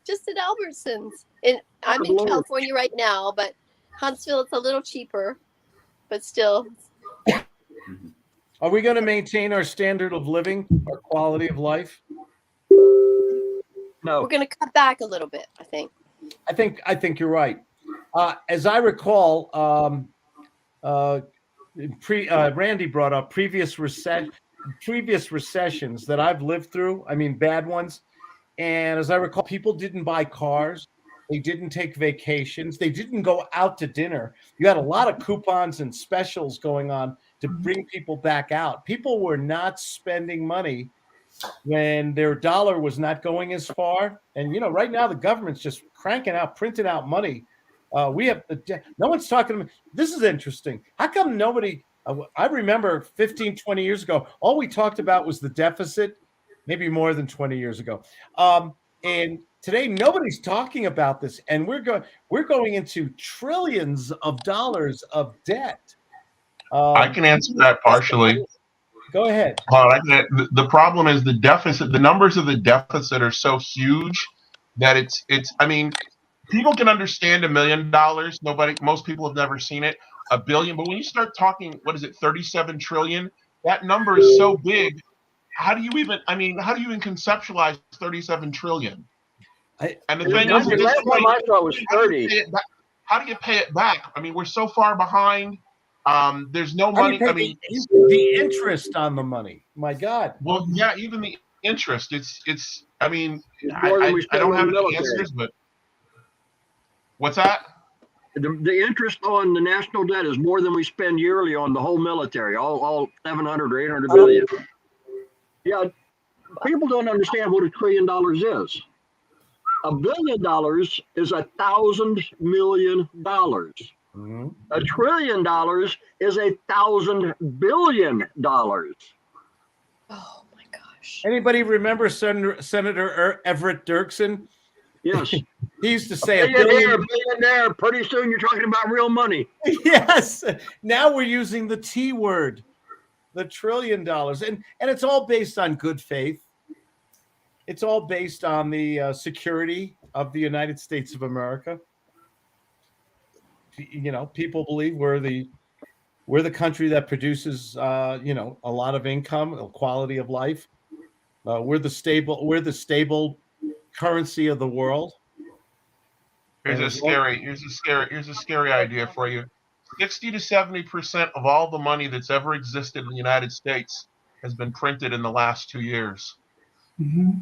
Just at Albertsons. And I'm in Lord. California right now, but Huntsville it's a little cheaper, but still. Are we going to maintain our standard of living, our quality of life? No. We're going to cut back a little bit, I think. I think you're right. As I recall, Randy brought up previous recessions that I've lived through. I mean, bad ones. And as I recall, people didn't buy cars. They didn't take vacations. They didn't go out to dinner. You had a lot of coupons and specials going on to bring people back out. People were not spending money when their dollar was not going as far. And, right now the government's just printing out money. We have no one's talking. This is interesting. How come nobody? I remember 15, 20 years ago, all we talked about was the deficit, maybe more than 20 years ago. And today nobody's talking about this, and we're going into trillions of dollars of debt. I can answer that partially. Go ahead. The problem is the deficit. The numbers of the deficit are so huge that it's. I mean, people can understand $1 million. Most people have never seen it. $1 billion, but when you start talking, what is it, 37 trillion? That number is so big. How do you even conceptualize 37 trillion? And the thing is, at this last time point, I saw was 30. how do you pay it back? I mean, we're so far behind. There's no money. I mean, the interest on the money. My God. Well, yeah, even the interest. It's. I mean, More than we I spend don't on have the any military. answers, but what's that? The interest on the national debt is more than we spend yearly on the whole military, all 700 or 800 billion. Yeah, people don't understand what $1 trillion is. $1 billion is $1,000 million. Mm-hmm. $1 trillion is $1,000 billion. Oh my gosh. Anybody remember Senator Everett Dirksen? Yes. He used to say $1 billionaire. Pretty soon you're talking about real money. Yes. Now we're using the T word, the $1 trillion. And it's all based on good faith. It's all based on the security of the United States of America. People believe we're the country that produces a lot of income, a quality of life. We're the stable currency of the world. Here's a scary idea for you. 60 to 70% of all the money that's ever existed in the United States has been printed in the last 2 years. Mm-hmm.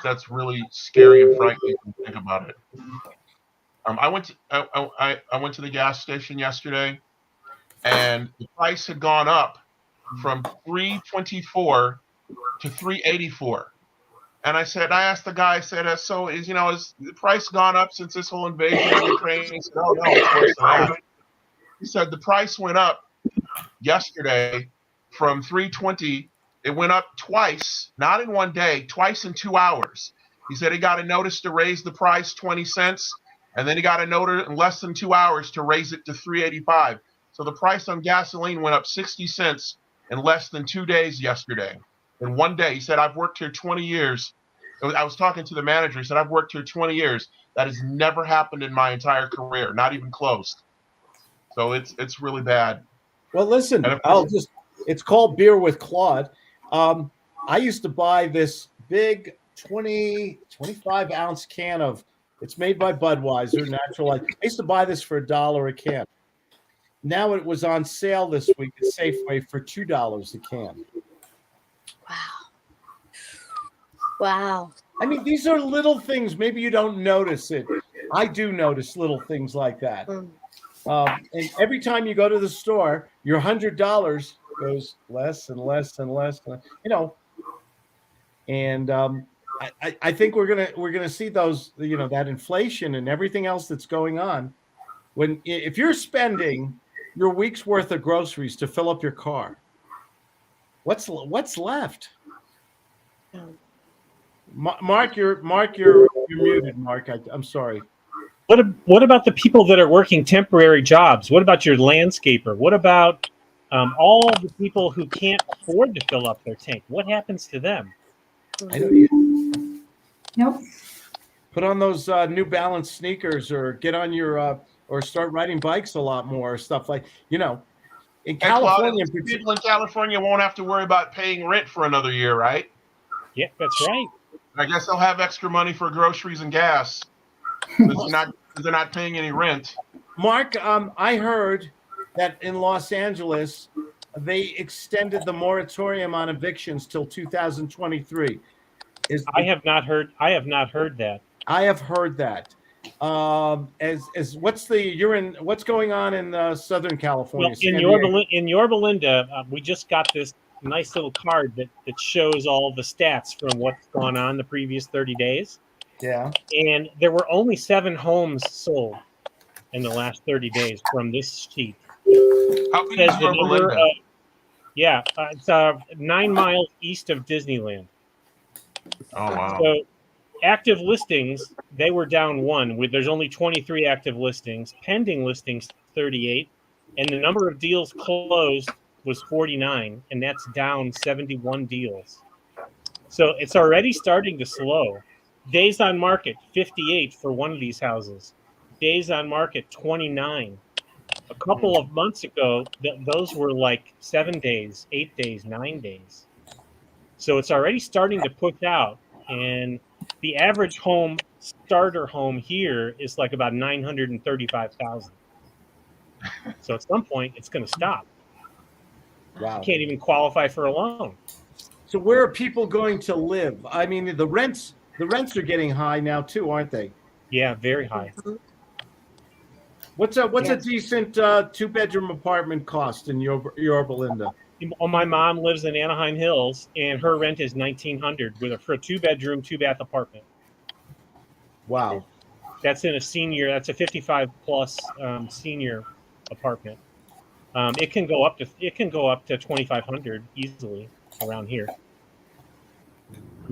That's really scary and frightening when you think about it. I went to the gas station yesterday, and the price had gone up from $3.24 to $3.84. And I asked the guy, I said, so is the price gone up since this whole invasion of Ukraine? He said, oh no, it's worse than that. He said the price went up yesterday from 320. It went up twice, not in one day, twice in 2 hours. He said he got a notice to raise the price 20 cents, and then he got a notice in less than 2 hours to raise it to $3.85. So the price on gasoline went up 60 cents in less than 2 days yesterday. In one day, he said, I've worked here 20 years. I was talking to the manager. He said, I've worked here 20 years. That has never happened in my entire career, not even close. So it's really bad. Well, listen, it's called Beer with Claude. I used to buy this big 25 ounce can of, it's made by Budweiser, Natural Light. I used to buy this for $1 a can. Now it was on sale this week at Safeway for $2 a can. Wow. I mean, these are little things. Maybe you don't notice it. I do notice little things like that. And every time you go to the store, your $100 goes less and less and less. You know, and I think we're gonna see those, you know, that inflation and everything else that's going on. If you're spending your week's worth of groceries to fill up your car, what's left? Mark, you're muted. Mark, I'm sorry. What about the people that are working temporary jobs? What about your landscaper? What about all the people who can't afford to fill up their tank? What happens to them? I don't. Nope. Put on those New Balance sneakers, or get on your or start riding bikes a lot more, or stuff like, you know. In California, people in California won't have to worry about paying rent for another year, right? Yeah, that's right. I guess they'll have extra money for groceries and gas. They're not paying any rent. Mark, I heard that in Los Angeles, they extended the moratorium on evictions till 2023. I have not heard that. I have heard that. What's going on in Southern California? Well, in Yorba Linda, we just got this nice little card that shows all the stats from what's gone on the previous 30 days. Yeah. And there were only 7 homes sold in the last 30 days from this sheet. How big is Yorba Linda? It's 9 miles east of Disneyland. Oh, wow. So active listings, they were down 1. There's only 23 active listings. Pending listings, 38. And the number of deals closed was 49, and that's down 71 deals. So it's already starting to slow. Days on market, 58 for one of these houses. Days on market, 29. A couple of months ago, those were like 7 days, 8 days, 9 days. So it's already starting to push out. And the average starter home here is like about $935,000. So at some point, it's going to stop. Wow. You can't even qualify for a loan. So where are people going to live? I mean, the rents are getting high now too, aren't they? Yeah, very high. What's a decent 2-bedroom apartment cost in Yorba Linda? Well, my mom lives in Anaheim Hills, and her rent is $1,900 for a 2-bedroom, 2-bath apartment. Wow. That's a 55-plus senior apartment. It can go up to $2,500 easily around here.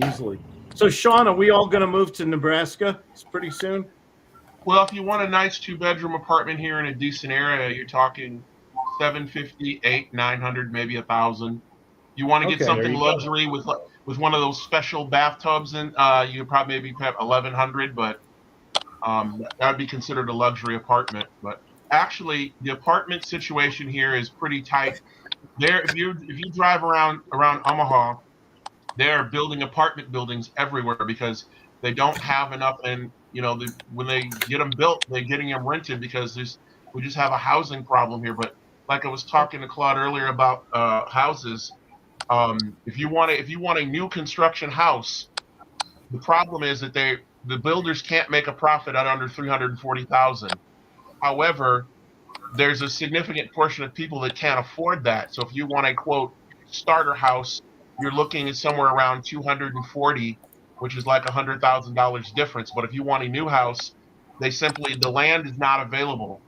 Easily. So, Sean, are we all going to move to Nebraska pretty soon? Well, if you want a nice 2-bedroom apartment here in a decent area, you're talking $750, $800, $900, maybe $1,000. You want to get something luxury with one of those special bathtubs, and you could probably maybe have $1,100, but that would be considered a luxury apartment. But actually, the apartment situation here is pretty tight. If you drive around Omaha, they're building apartment buildings everywhere because they don't have enough. And when they get them built, they're getting them rented because we just have a housing problem here. But like I was talking to Claude earlier about houses, if you want a new construction house, the problem is that the builders can't make a profit at under $340,000. However, there's a significant portion of people that can't afford that. So if you want a quote starter house, you're looking at somewhere around $240,000, which is like $100,000 difference. But if you want a new house, the land is not available.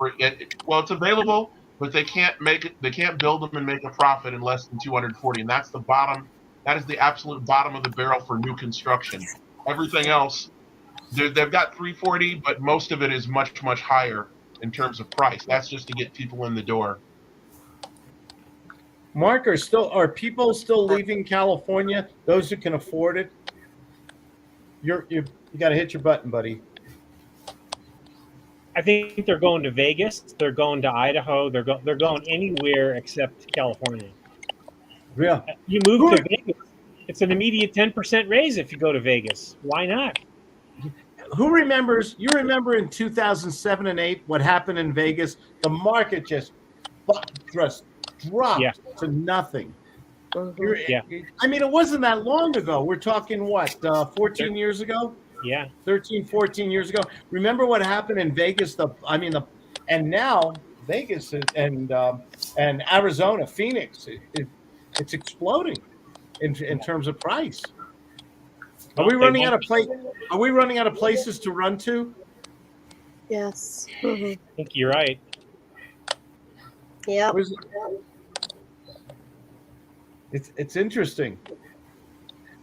It's available, but they can't make it. They can't build them and make a profit in less than 240, and that's the bottom. That is the absolute bottom of the barrel for new construction. Everything else, they've got 340, but most of it is much, much higher in terms of price. That's just to get people in the door. Mark, are people still leaving California? Those who can afford it. You got to hit your button, buddy. I think they're going to Vegas. They're going to Idaho. They're going anywhere except California. Yeah. You move to Vegas, it's an immediate 10% raise if you go to Vegas. Why not? Who remembers? You remember in 2007 and 8 what happened in Vegas? The market just dropped to nothing. Yeah. I mean, it wasn't that long ago. We're talking what, 14 years ago? Yeah. 13, 14 years ago. Remember what happened in Vegas? And now Vegas and Arizona, Phoenix, it's exploding in terms of price. Are we running out of places to run to? Yes. I think you're right. Yeah. It's interesting.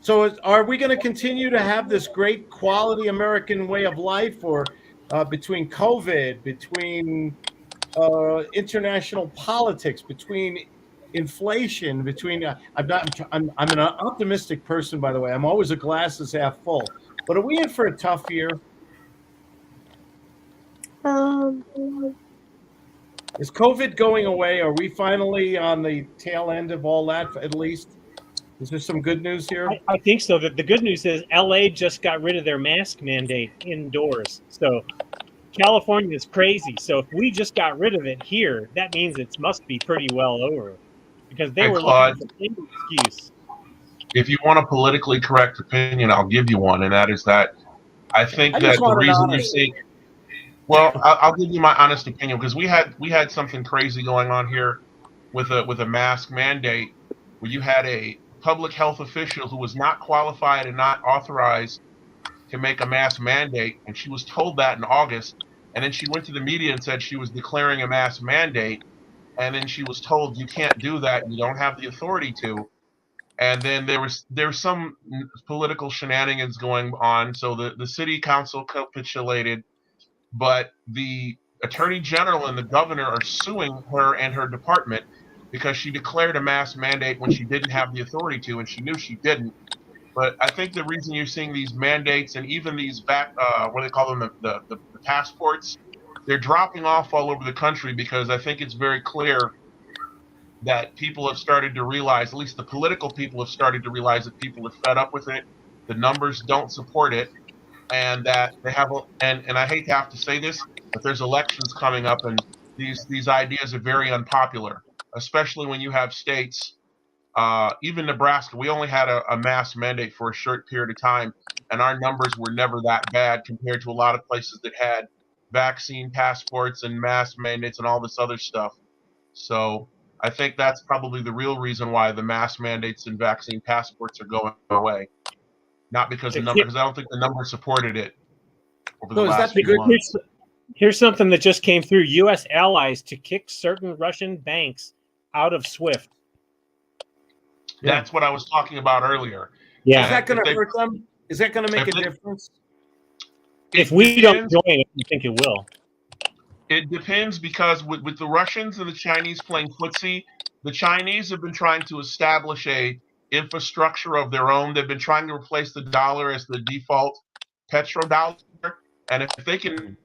So are we going to continue to have this great quality American way of life, or between COVID, between international politics, between inflation, between I'm an optimistic person, by the way. I'm always a glass is half full. But are we in for a tough year? Is COVID going away? Are we finally on the tail end of all that, at least? Is there some good news here? I think so. The good news is LA just got rid of their mask mandate indoors. So California is crazy. So if we just got rid of it here, that means it must be pretty well over, because they were Claude, looking for any excuse. If you want a politically correct opinion, I'll give you one, and that is that I think that the reason you're seeing. Well, I'll give you my honest opinion, because we had something crazy going on here with a mask mandate, where you had a public health official who was not qualified and not authorized to make a mask mandate, and she was told that in August, and then she went to the media and said she was declaring a mask mandate, and then she was told you can't do that, you don't have the authority to, and then there was some political shenanigans going on, so the city council capitulated, but the attorney general and the governor are suing her and her department because she declared a mask mandate when she didn't have the authority to, and she knew she didn't. But I think the reason you're seeing these mandates and even these what do they call them, the passports, they're dropping off all over the country, because I think it's very clear that people have started to realize, at least the political people have started to realize, that people are fed up with it. The numbers don't support it, and that they have, and I hate to have to say this, but there's elections coming up, and these ideas are very unpopular, especially when you have states, even Nebraska. We only had a mask mandate for a short period of time, and our numbers were never that bad compared to a lot of places that had vaccine passports and mask mandates and all this other stuff. So I think that's probably the real reason why the mask mandates and vaccine passports are going away. Not because the number, because I don't think the numbers supported it over the last few months. Here's something that just came through. U.S. allies to kick certain Russian banks out of SWIFT. That's what I was talking about earlier. Yeah. Is that going to hurt them? Is that going to make a difference? If we don't join it, I think it will. It depends, because with the Russians and the Chinese playing footsie, the Chinese have been trying to establish a infrastructure of their own. They've been trying to replace the dollar as the default petrodollar, and if they can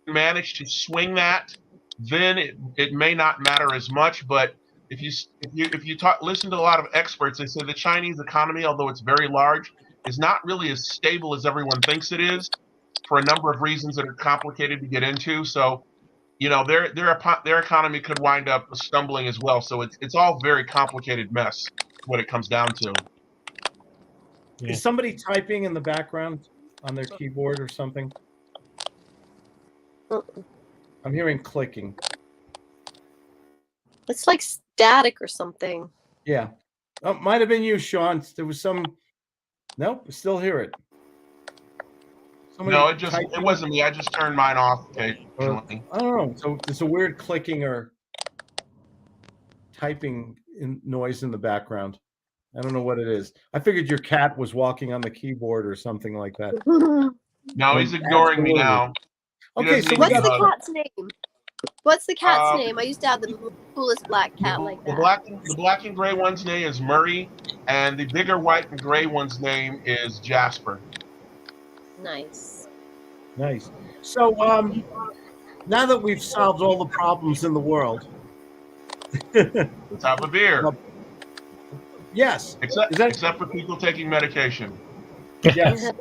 manage to swing that, then it may not matter as much. But if you listen to a lot of experts, they say the Chinese economy, although it's very large, is not really as stable as everyone thinks it is, for a number of reasons that are complicated to get into. So, their economy could wind up stumbling as well. So it's all very complicated mess, what it comes down to. Yeah. Is somebody typing in the background on their keyboard or something? I'm hearing clicking. It's like static or something. Yeah. Oh, might have been you, Sean. There was some. Nope, still hear it. No, it wasn't me. I just turned mine off occasionally. I don't know. So it's a weird clicking or typing noise in the background. I don't know what it is. I figured your cat was walking on the keyboard or something like that. No, he's ignoring me now. He Okay, doesn't so need we What's to be the got hugged. cat's name? What's the cat's Uh, name? I used to have the coolest black cat like The that. black and gray one's name is Murray, and the bigger white and gray one's name is Jasper. Nice. nice. So now that we've solved all the problems in the world, Let's have a beer. yes, Except is that except for people taking medication. yes?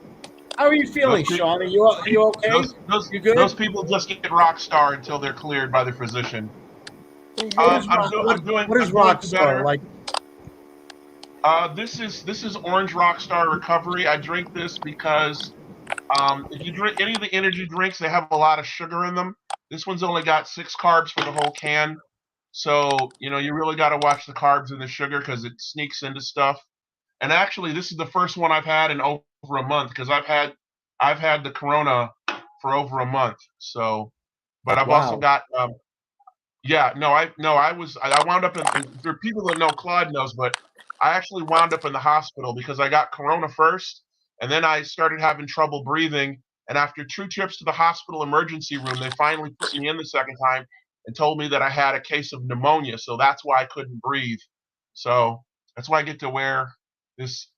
How are you feeling, Those Sean? Are you okay? You good? Those people just get Rockstar until they're cleared by the physician. What is I'm doing Rockstar better. like? This is Orange Rockstar Recovery. I drink this because if you drink any of the energy drinks, they have a lot of sugar in them. This one's only got 6 carbs for the whole can. So, you really got to watch the carbs and the sugar because it sneaks into stuff. And actually, this is the first one I've had in over a month because I've had the Corona for over a month. So, but I've also got I wound up in for people that know, Claude knows, but I actually wound up in the hospital because I got Corona first, and then I started having trouble breathing. And after 2 trips to the hospital emergency room, they finally put me in the second time and told me that I had a case of pneumonia. So that's why I couldn't breathe. So that's why I get to wear this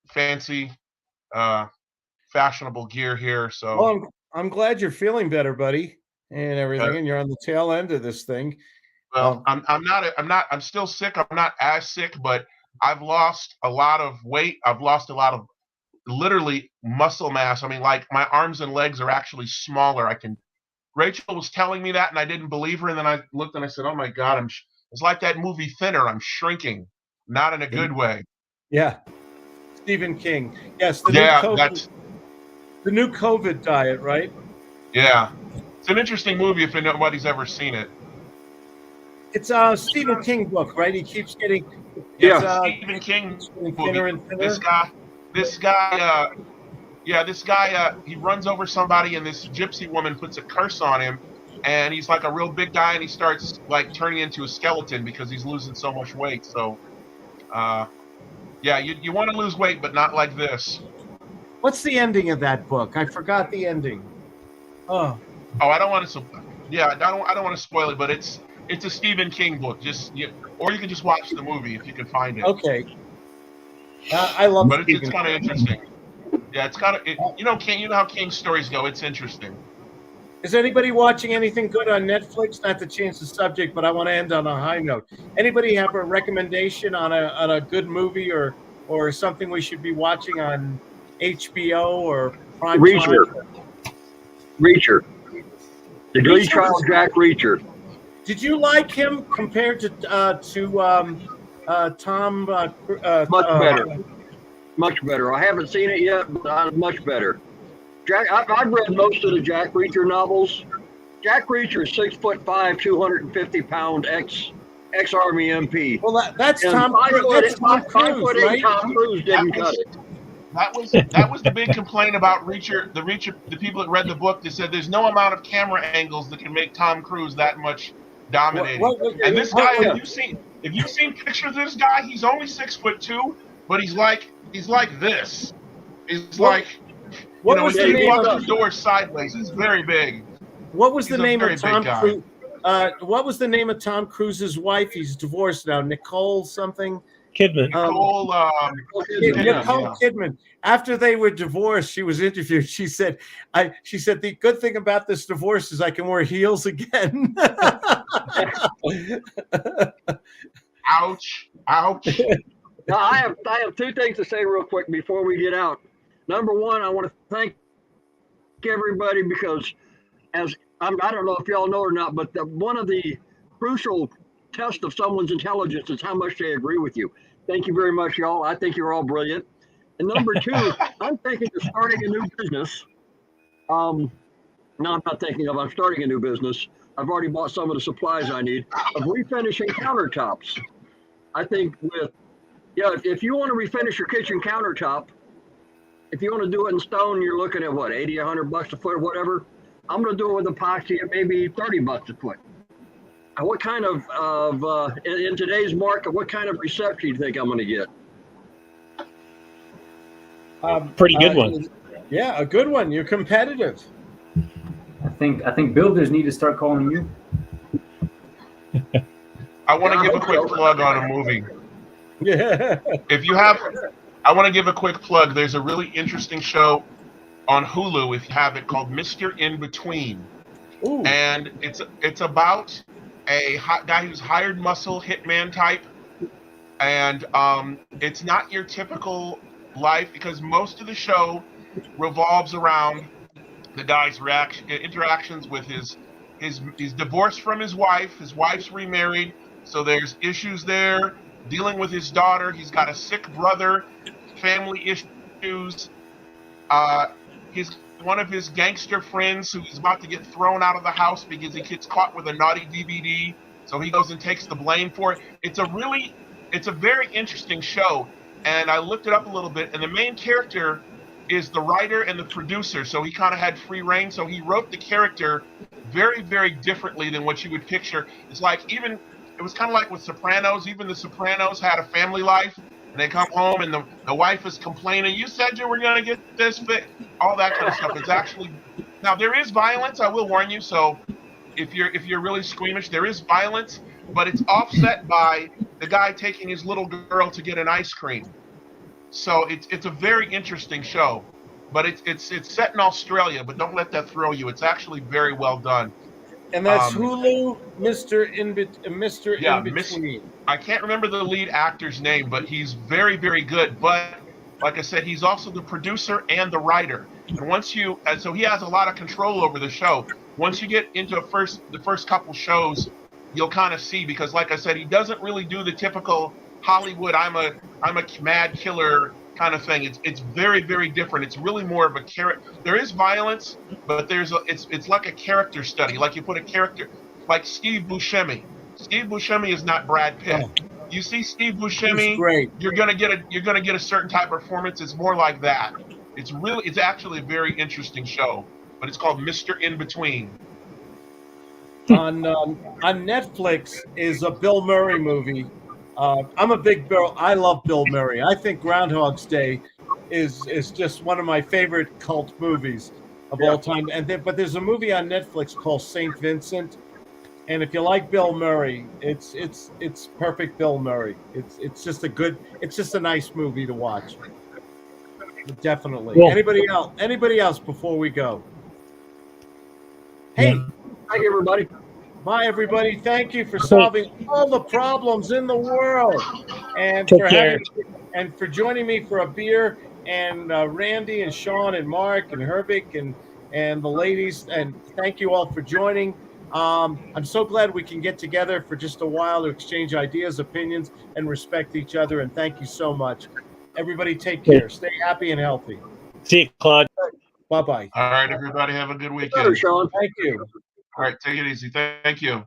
fancy, fashionable gear here. So Well, I'm glad you're feeling better, buddy, and everything, and you're on the tail end of this thing. well, I'm still sick. I'm not as sick, but I've lost a lot of weight. I've lost a lot of literally muscle mass. I mean, like my arms and legs are actually smaller. Rachel was telling me that, and I didn't believe her. And then I looked and I said, "Oh my God, it's like that movie Thinner. I'm shrinking, not in a good way." Yeah, Stephen King. Yes, the new COVID diet, right? Yeah. It's an interesting movie if nobody's ever seen it. It's a Stephen King book, right? He keeps getting Stephen King thinner movie. and thinner. This guy, he runs over somebody, and this gypsy woman puts a curse on him, and he's like a real big guy, and he starts like turning into a skeleton because he's losing so much weight. So, you want to lose weight, but not like this. What's the ending of that book? I forgot the ending. Oh, I don't want to. I don't want to spoil it, but it's a Stephen King book. Or you can just watch the movie if you can find it. okay. I love. But it's kind of interesting. Yeah, it's kind of King. You know how King stories go. It's interesting. Is anybody watching anything good on Netflix? Not to change the subject, but I want to end on a high note. Anybody have a recommendation on a good movie or something we should be watching on HBO or Prime Reacher. Time? Reacher. The Glee Reacher Trial Jack Reacher. Did you like him compared to Tom? Much better. Much better. I haven't seen it yet, but much better. I've read most of the Jack Reacher novels. Jack Reacher is 6'5", 250 pound ex-Army MP. Well, that's Tom Cruise. Right? Tom Cruise didn't cut it. That was the big complaint about Reacher. The people that read the book, they said there's no amount of camera angles that can make Tom Cruise that much dominating. And this guy, if you've seen pictures of this guy, he's only 6'2", but he's like this. He's what was the name of the door sideways? He's very big. What was the name of Tom Cruise? What was the name of Tom Cruise's wife? He's divorced now. Nicole something. Kidman. Nicole Kidman. After they were divorced, she was interviewed. She said, the good thing about this divorce is I can wear heels again. Ouch. Now, I have 2 things to say real quick before we get out. Number one, I want to thank everybody because I don't know if y'all know or not, but one of the crucial tests of someone's intelligence is how much they agree with you. Thank you very much, y'all. I think you're all brilliant. And number 2, I'm thinking of starting a new business. No, I'm not thinking of. I'm starting a new business. I've already bought some of the supplies I need of refinishing countertops. I think if you want to refinish your kitchen countertop, if you want to do it in stone, you're looking at what, $80, $100 a foot or whatever. I'm going to do it with epoxy at maybe $30 a foot. what kind of in today's market, what kind of reception do you think I'm going to get? Pretty good one. Yeah, a good one. You're competitive. I think builders need to start calling you. I want to Yeah, I give a hope quick so. plug on a movie. Yeah. If you have, I want to give a quick plug. There's a really interesting show on Hulu, if you have it, called Mr. In Between. Ooh. And it's about a guy who's hired muscle hitman type, and it's not your typical life because most of the show revolves around the guy's interactions with he's divorced from his wife. His wife's remarried, so there's issues there. Dealing with his daughter, he's got a sick brother, family issues. He's one of his gangster friends who's about to get thrown out of the house because he gets caught with a naughty DVD. So he goes and takes the blame for it. It's a very interesting show. And I looked it up a little bit, and the main character is the writer and the producer. So he kind of had free reign. So he wrote the character very, very differently than what you would picture. It's like it was kind of like with Sopranos. Even the Sopranos had a family life. And they come home and the wife is complaining, you said you were going to get this fixed, all that kind of stuff. It's actually, now there is violence, I will warn you. So if you're really squeamish, there is violence, but it's offset by the guy taking his little girl to get an ice cream. So it's a very interesting show, but it's set in Australia, but don't let that throw you. It's actually very well done. And that's Hulu, Mr. In Between. I can't remember the lead actor's name, but he's very, very good. But like I said, he's also the producer and the writer. And so he has a lot of control over the show. Once you get into the first couple shows, you'll kind of see, because like I said, he doesn't really do the typical Hollywood, I'm a mad killer kind of thing. It's very, very different. It's really more of a character. There is violence, but it's like a character study. Like you put a character like Steve Buscemi. Steve Buscemi is not Brad Pitt. Oh. You see Steve Buscemi, great. you're gonna get a certain type of performance. It's more like that. It's actually a very interesting show, but it's called Mr. In Between. On Netflix is a Bill Murray movie. I love Bill Murray. I think Groundhog's Day is just one of my favorite cult movies of all time. But there's a movie on Netflix called St. Vincent, and if you like Bill Murray, it's perfect Bill Murray. It's just a nice movie to watch. Definitely. Cool. Anybody else before we go? Yeah. Hey, Thank you, everybody. bye, everybody. Thank you for solving all the problems in the world, and Take care. for joining me for a beer. And Randy and Sean and Mark and Herbik and the ladies. And thank you all for joining. I'm so glad we can get together for just a while to exchange ideas, opinions, and respect each other. And thank you so much. Everybody, take care. Stay happy and healthy. See you, Claude. Bye-bye. All right, everybody, have a good Better, weekend. Sean. Thank you. All right, take it easy. Thank you.